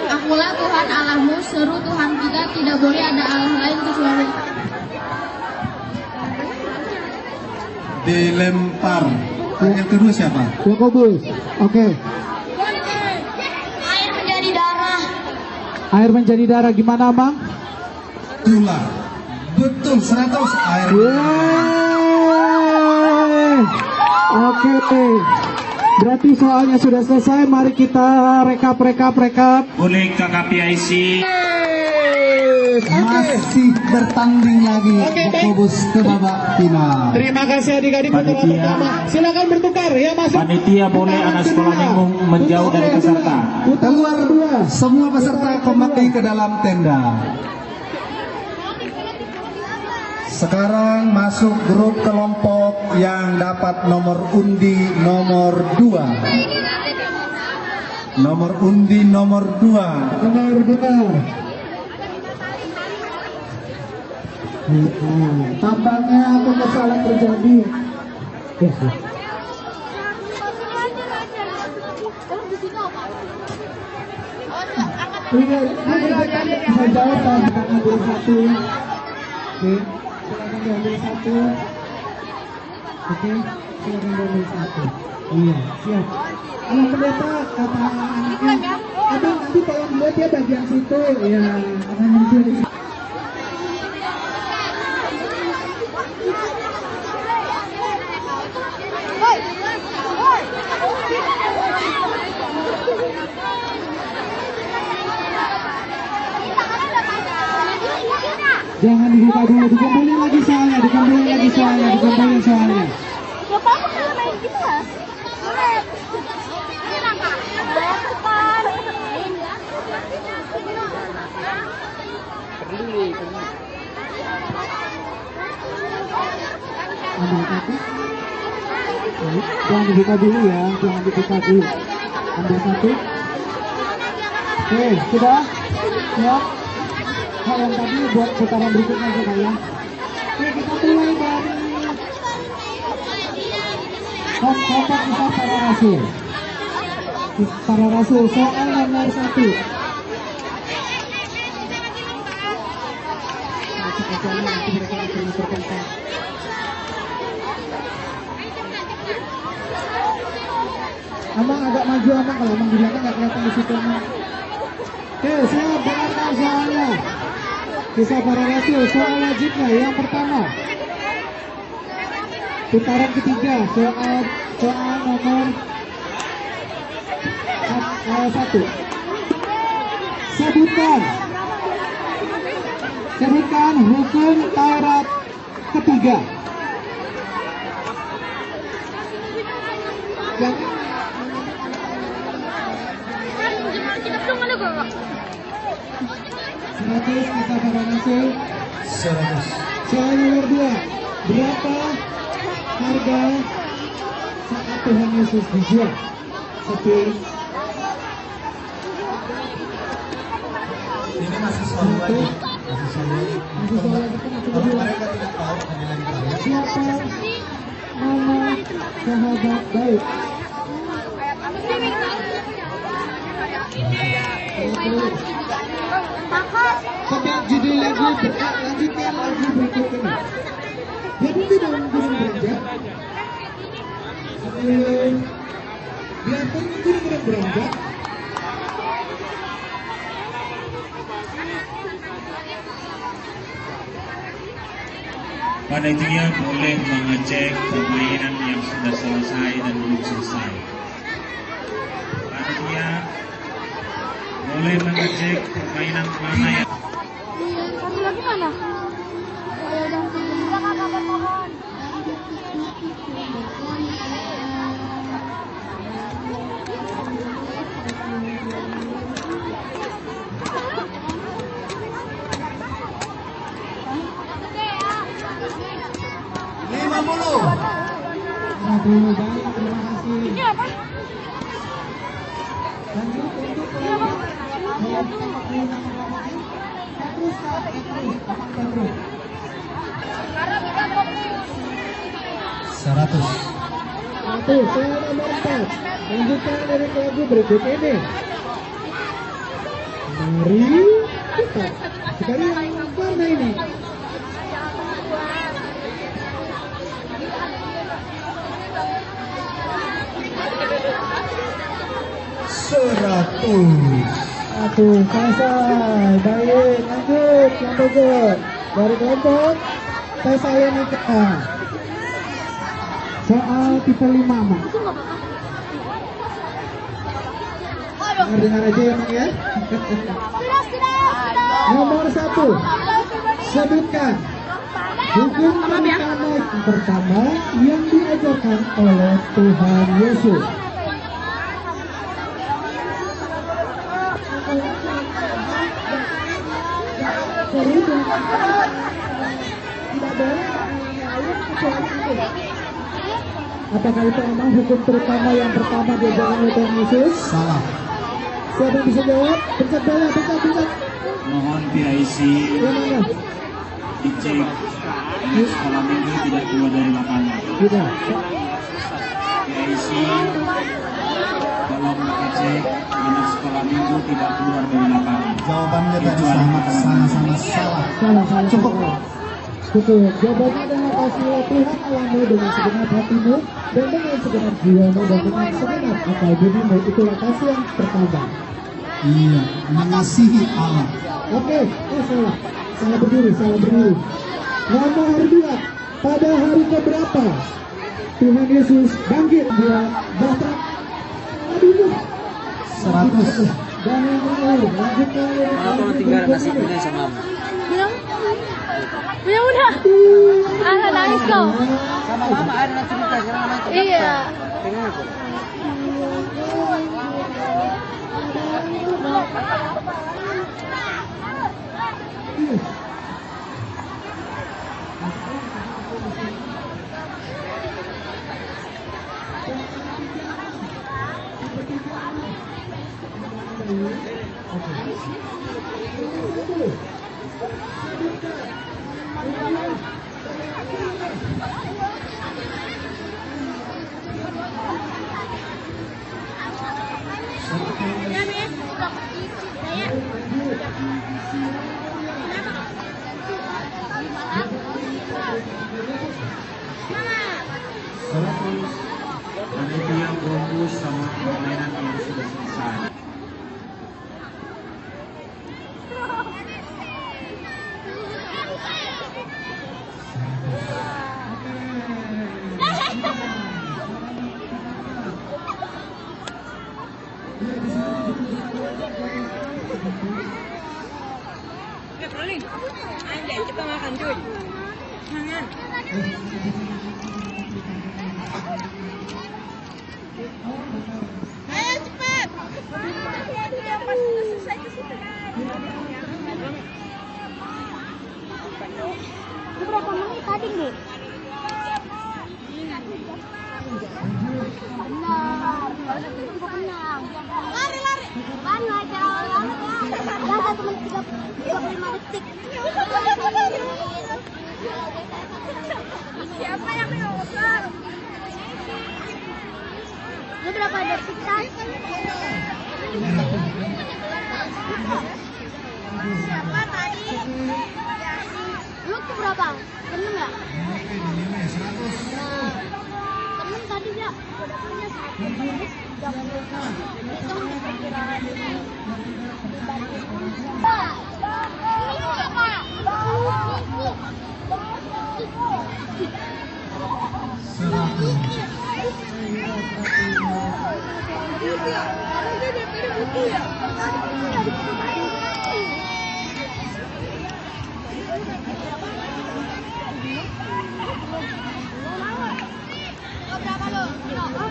Akulah Tuhan Allahmu, seru Tuhan kita, tidak boleh ada Allah lain kecuali. Dilempar. Yang kedua siapa? Yakobus. Oke. Air menjadi darah. Air menjadi darah gimana, Bang? Tulang. Betul, 100 air. Oke. Berarti soalnya sudah selesai. Mari kita rekap. Boleh kakak PIC. Masih bertanding lagi Yakobus ke babak final. Terima kasih adik-adik pertama. Silakan bertukar ya Mas. Panitia boleh anak sekolah minggu menjauh dari peserta. Keluar semua peserta kembali ke dalam tenda. Sekarang masuk grup kelompok yang dapat nomor undi nomor 2. Nomor undi nomor 2. Tampaknya aku kesalahan terjadi. Bisa jawab silakan ambil satu. Oke, silakan ambil satu. Oke, silakan ambil satu. Iya, siap. Kalau pendeta kata anaknya, abang nanti tolong lihat ya bagian situ. Ya, akan muncul di situ. Jangan dibuka dulu, dikumpulin lagi soalnya. Jangan dibuka dulu ya, ambil satu. Oke, sudah? Ya. hal yang tadi buat putaran berikutnya juga ya. Oke, kita mulai dari kelompok kisah para rasul. Para rasul soal nomor 1. Amang agak maju Amang, kalau Amang di belakang nggak kelihatan di situ Amang. Oke, saya bacakan soalnya. Kisah para rasul soal wajibnya yang pertama. Putaran ketiga soal nomor 1. Sebutkan hukum Taurat ketiga. Yang kisah para rasul 100. Soal nomor 2. Berapa harga saat Tuhan Yesus dijual? 1. Ini masih soal wajib. Kalau mereka tidak tahu pengadilan dibayar. Siapa nama sahabat baik? Coba judul lagu lanjutkan lagu berikut ini. Berhenti dalam gunung beranjak. Biarpun gunung beranjak. Panitia boleh mengecek permainan yang sudah selesai dan belum selesai. Panitia boleh mengecek permainan mana yang Satu lagi mana? Aduh, baik, terima kasih. Ini apa? Lanjut untuk Seratus. Soal nomor 4. Lanjutkan dari lagu berikut ini. Mari kita. Sekarang yang mana ini? Aduh, selesai. Baik, lanjut. Yang bagus. Dari kelompok Tesalonika. Soal tipe 5, Mak. Dengar aja ya, Mak ya. Nomor 1. Sebutkan hukum pertama yang diajarkan oleh Tuhan Yesus. Apakah itu memang hukum pertama yang pertama diajarkan oleh Tuhan Yesus? Salah. Siapa yang bisa jawab? Pencet bola, pencet. mohon PIC dicek anak sekolah minggu tidak keluar dari lapangan. Tidak. PIC tolong mengecek anak sekolah minggu tidak keluar dari lapangan. Jawabannya tadi sama salah. Salah. Cukup. Betul. Jawabannya adalah kasihlah Tuhan Allahmu dengan segenap hatimu dan dengan segenap jiwamu dan dengan segenap akal budimu. Itulah kasih yang pertama. Iya, mengasihi Allah. Oke, salah. Salah berdiri. Nomor 2. Pada hari keberapa Tuhan Yesus bangkit? Dia datang. Aduh. 100. Dan yang terakhir, lanjutkan. Kalau tinggal nasi kuning sama Punya udah. Ah, nangis kau. sama mama ada cerita sekarang mama cerita. Iya. Pengen aku. Panitia fokus sama permainan yang sudah selesai. Anda kita makan cuy. Jangan. Ayo cepat. Itu yang pas sudah selesai di situ kan. Itu berapa menit tadi nih? Benar. Lari. Kan acara banget ya. Dan 1 menit 35 detik. Siapa yang menyusul? Lu berapa detik kan? Siapa tadi? Lu tuh berapa? Temen nggak? Temen tadi ya. Udah punya 1 menit 30. Itu perkiraan Berapa lo? Berapa?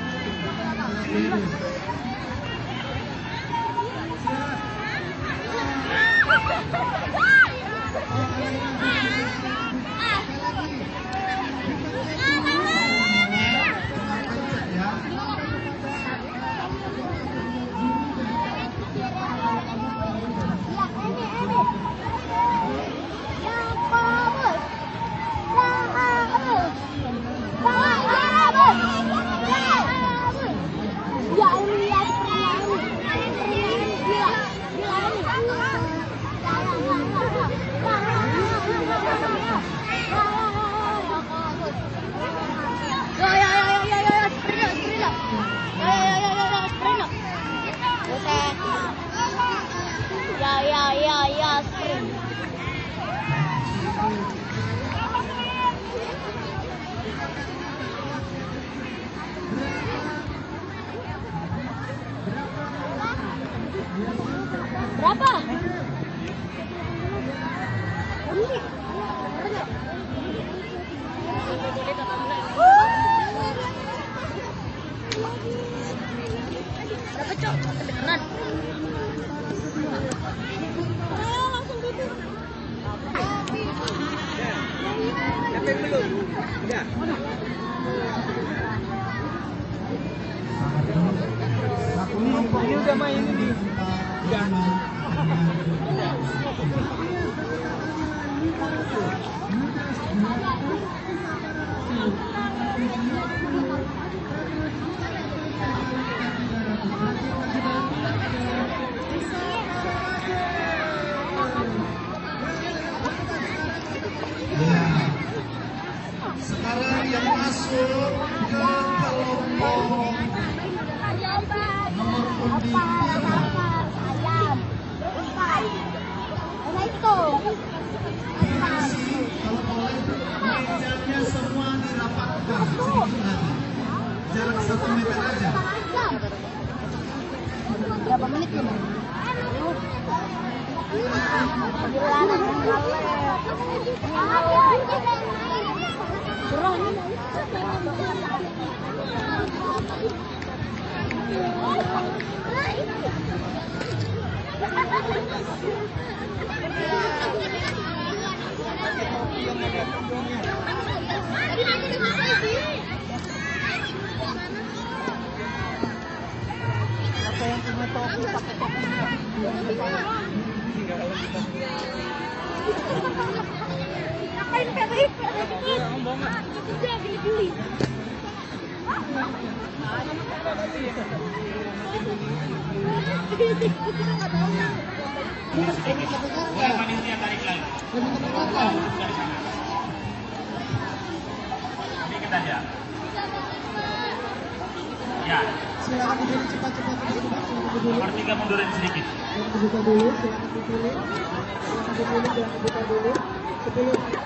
Berapa cok? Kedengeran. Langsung duduk. Siapa yang belum? Udah. Ini udah main ini. Udah. Sekarang yang masuk ke kelompok nomor undi 3. Kalau boleh mejanya semua dirapatkan sedikit lagi. Jarak 1 meter aja. Berapa menit tuh? Apa yang punya topi pakai topi? Sedikit aja. Ya. Silakan berdiri cepat-cepat. Nomor 3 mundurin sedikit. Buka dulu, silakan berdiri. Silakan buka dulu. 10.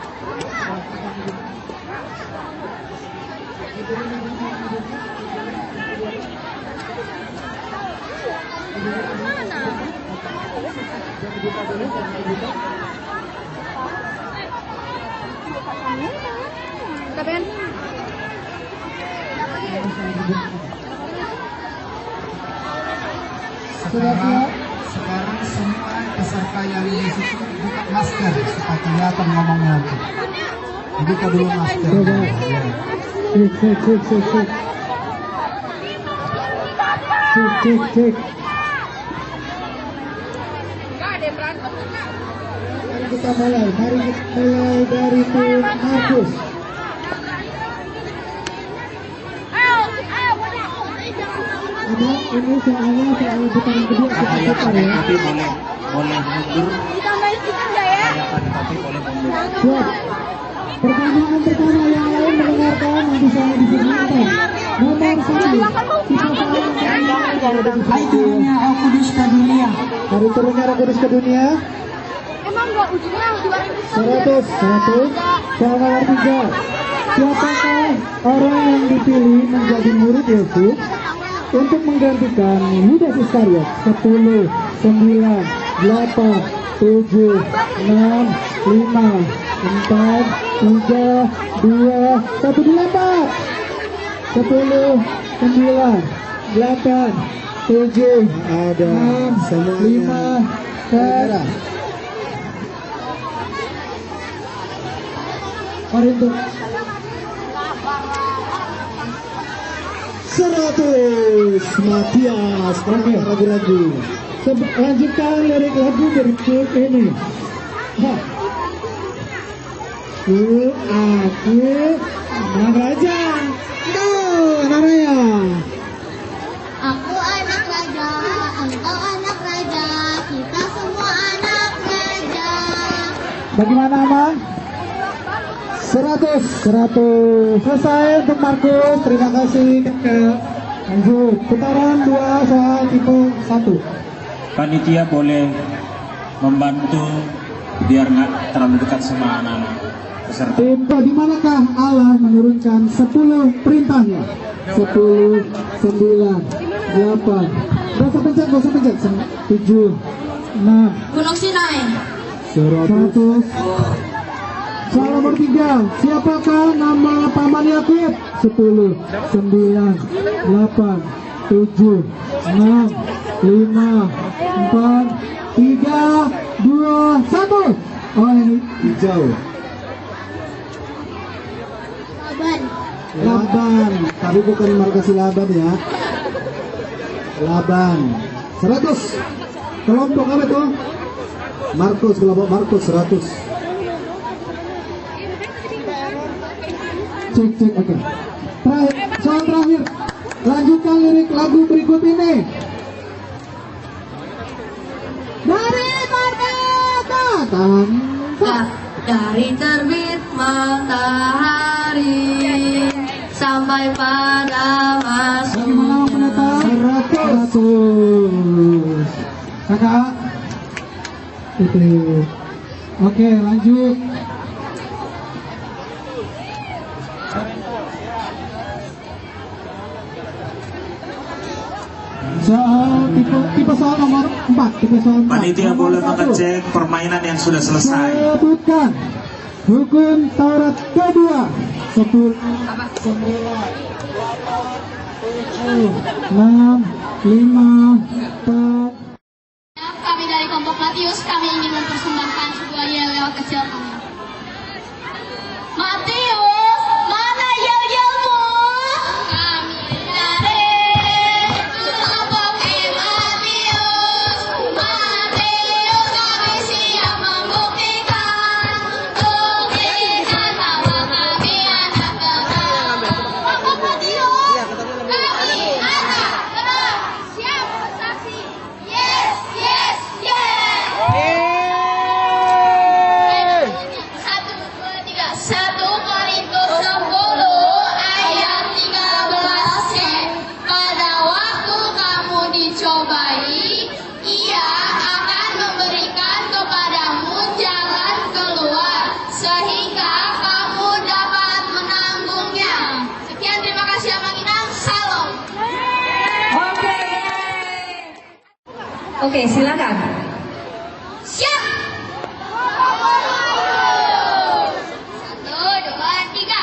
Sekarang semua peserta yang di situ buka masker supaya kelihatan ngomongnya nanti. Buka dulu masker. Cek. Mari kita mulai. Mari kita mulai dari tim Markus. Ada ini soalnya soal putaran kedua kita putar ya. Tapi boleh mundur. Tapi boleh mundur. Siap. Pertanyaan pertama yang lain mendengarkan nanti saya dipersilakan. Nomor 1. Hai turunnya Roh Kudus ke dunia. Hari turunnya Roh Kudus ke dunia. Emang gak ujungnya 100. Soal nomor 3. Siapakah orang yang dipilih menjadi murid Yesus untuk menggantikan Yudas Iskariot? 10, 9, 8, 7, 6, 5, 4, 3, 2, 1 dilempar. 10, 9, 8, 7, Ada 5, 4. Korintus 100 Matias. Oke, lagu-lagu. Lanjutkan lirik lagu berikut ini. Aku anak raja. Naraya. Aku anak raja, engkau anak raja, kita semua anak raja. Bagaimana Amang? 100 selesai untuk Markus. Terima kasih kakak. Lanjut putaran 2 soal tipe 1. Panitia boleh membantu biar nggak terlalu dekat sama anak-anak peserta. Tipe di manakah Allah menurunkan 10 perintahnya? 10, 9, 8. Gak usah pencet. 7, 6. Gunung Sinai. 100. Soal nomor 3. Siapakah nama paman Yakub? 10, 9, 8, 7, 6, 5, 4, 3, 2, 1. Oh ini hijau. Laban. Tapi bukan marga Laban ya. Laban. 100. Kelompok apa itu? Markus, kelompok Markus 100. Cek, oke. Soal terakhir. Lanjutkan lirik lagu berikut ini. Dari merdeka tanpa. Dari terbit matahari sampai pada Bagaimana peneta? 100. Kakak. Itu. Oke, lanjut. Soal tipe soal nomor 4. Tipe soal 4. Panitia boleh mengecek permainan yang sudah selesai. Sebutkan hukum Taurat kedua. 10, 9, 6, 5, 4. Kami dari kelompok Matius, kami ingin mempersembahkan sebuah yel-yel kecil kami. Matius, mana yel-yelmu? Kami dari kelompok Matius. Matius, kami siap membuktikan Oke, silakan. Siap. 1, 2, 3.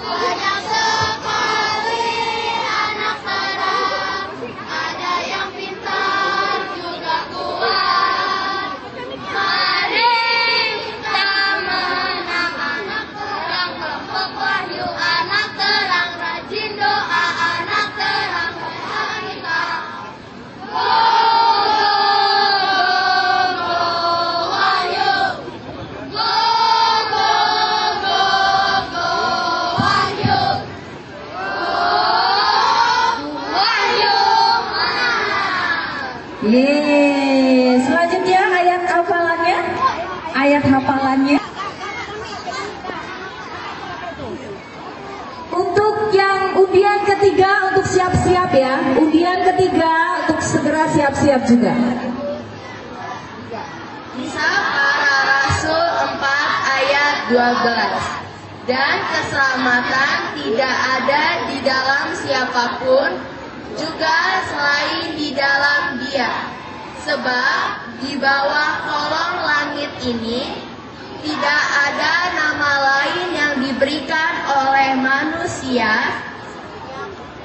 Banyak sekali anak terang, ada yang pintar juga kuat. Mari kita menang anak terang, kelompok wahyu anak terang, rajin doa anak terang, kita. Go, go, go, wahyu. Go, go, go, go, wahyu. Wahyu menang. Yeay, selanjutnya ayat hafalannya. Ayat hafalannya. Untuk yang undian ketiga untuk siap-siap ya. Undian ketiga untuk segera siap-siap juga. Kisah Para Rasul 4 ayat 12. Dan keselamatan tidak ada di dalam siapapun, juga selain di dalam Dia. Sebab di bawah kolong langit ini tidak ada nama lain yang diberikan oleh manusia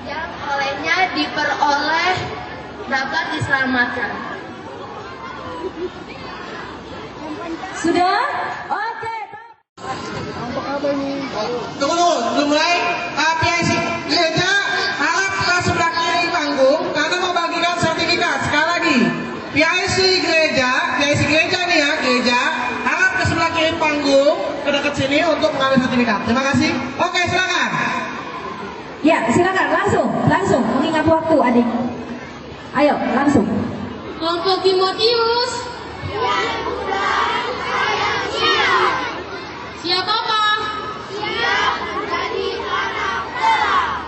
yang olehnya diperoleh dapat diselamatkan. Sudah? Oke. Tunggu, belum mulai. PIC gereja harap ke sebelah kiri panggung karena mau bagikan sertifikat. Sekali lagi, PIC gereja nih ya, gereja harap ke sebelah kiri panggung ke dekat sini untuk mengambil sertifikat. Terima kasih. Oke, silakan. Ya, silakan langsung mengingat waktu adik. Ayo, langsung. Kelompok Timotius. Siap apa? Siap menjadi anak terang.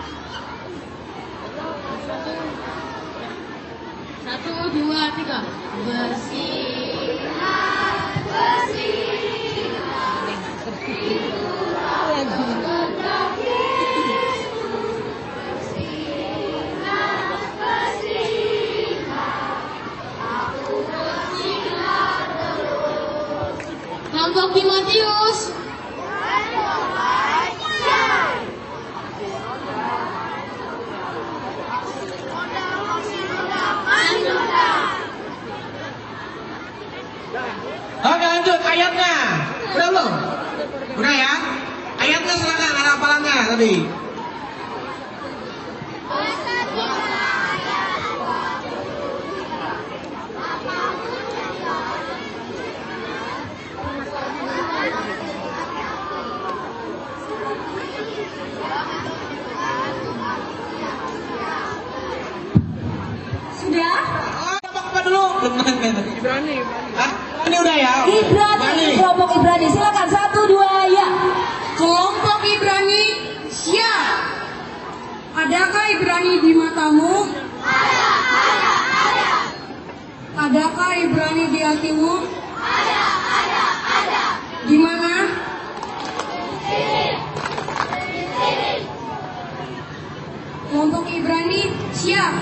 1, 2, 3. Bersinar, bersinar. Bersinar, bersinar. Aku bersinar terus. Kelompok Timotius. Oke, lanjut ayatnya. Udah belum? Udah ya? Ayatnya silakan, ada hafalannya tadi. Sudah? Apa dulu? Ibrani. Hah? Ini udah ya? Ibrani, kelompok Ibrani. Silakan 1, 2, ya. Kelompok Ibrani siap. Adakah Ibrani di matamu? Ada. Adakah Ibrani di hatimu? Ada. Di mana? Sini. Kelompok Ibrani siap.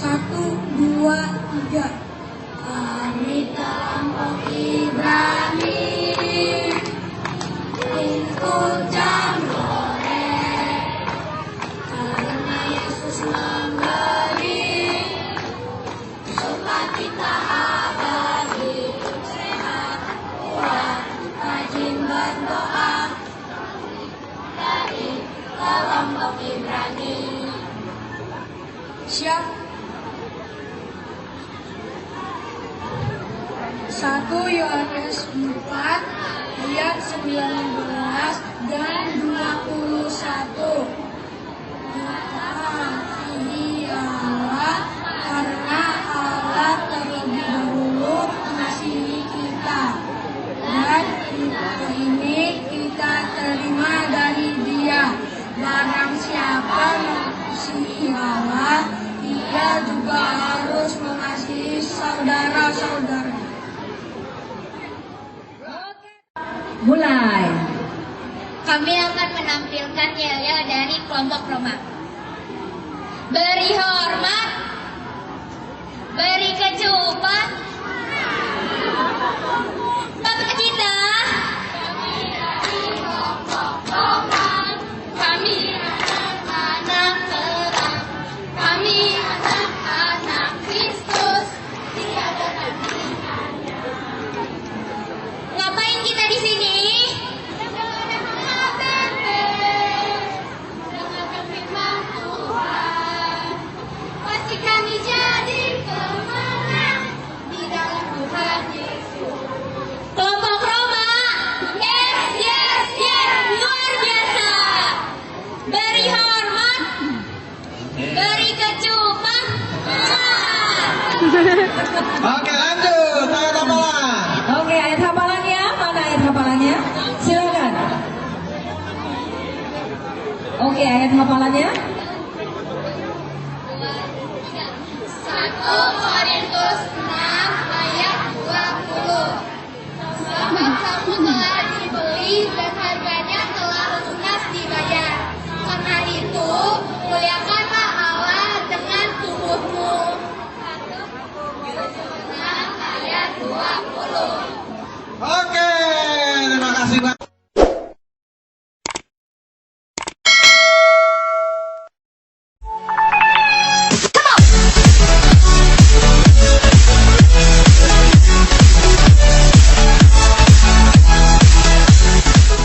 1, 2, 3. Kami kelompok Ibrani ikut jambore karena Yesus memberi supaya kita agar hidup sehat, kuat, rajin berdoa dari kelompok Ibrani. Siap. 1 Yohanes 4 ayat 19 dan 21. Mengasihi Allah karena Allah terlebih dahulu mengasihi kita, dan ini kita terima dari Dia. Barang siapa mengasihi Allah, dia juga harus mengasihi saudara-saudara. Mulai. Kami akan menampilkan yel-yel dari kelompok Roma. beri hormat, beri kecupan. Bapak kita, kami anak-anak terang, kami anak-anak Kristus. Tiada tandingannya. Ngapain kita di sini? Dengarkan firman Tuhan. Pasti kami jadi pemenang di dalam Tuhan Yesus. Kelompok Roma, yes, yes, yes, luar biasa. Beri hormat, beri kecupan. Oke, lanjut ayat hafalan. Oke, ayat hafalannya, mana ayat hafalannya? Silakan. Oke, ayat hafalannya. 1 Korintus 6 ayat 20. Sebab kamu telah dibeli dan harganya telah lunas dibayar. Karena itu, muliakan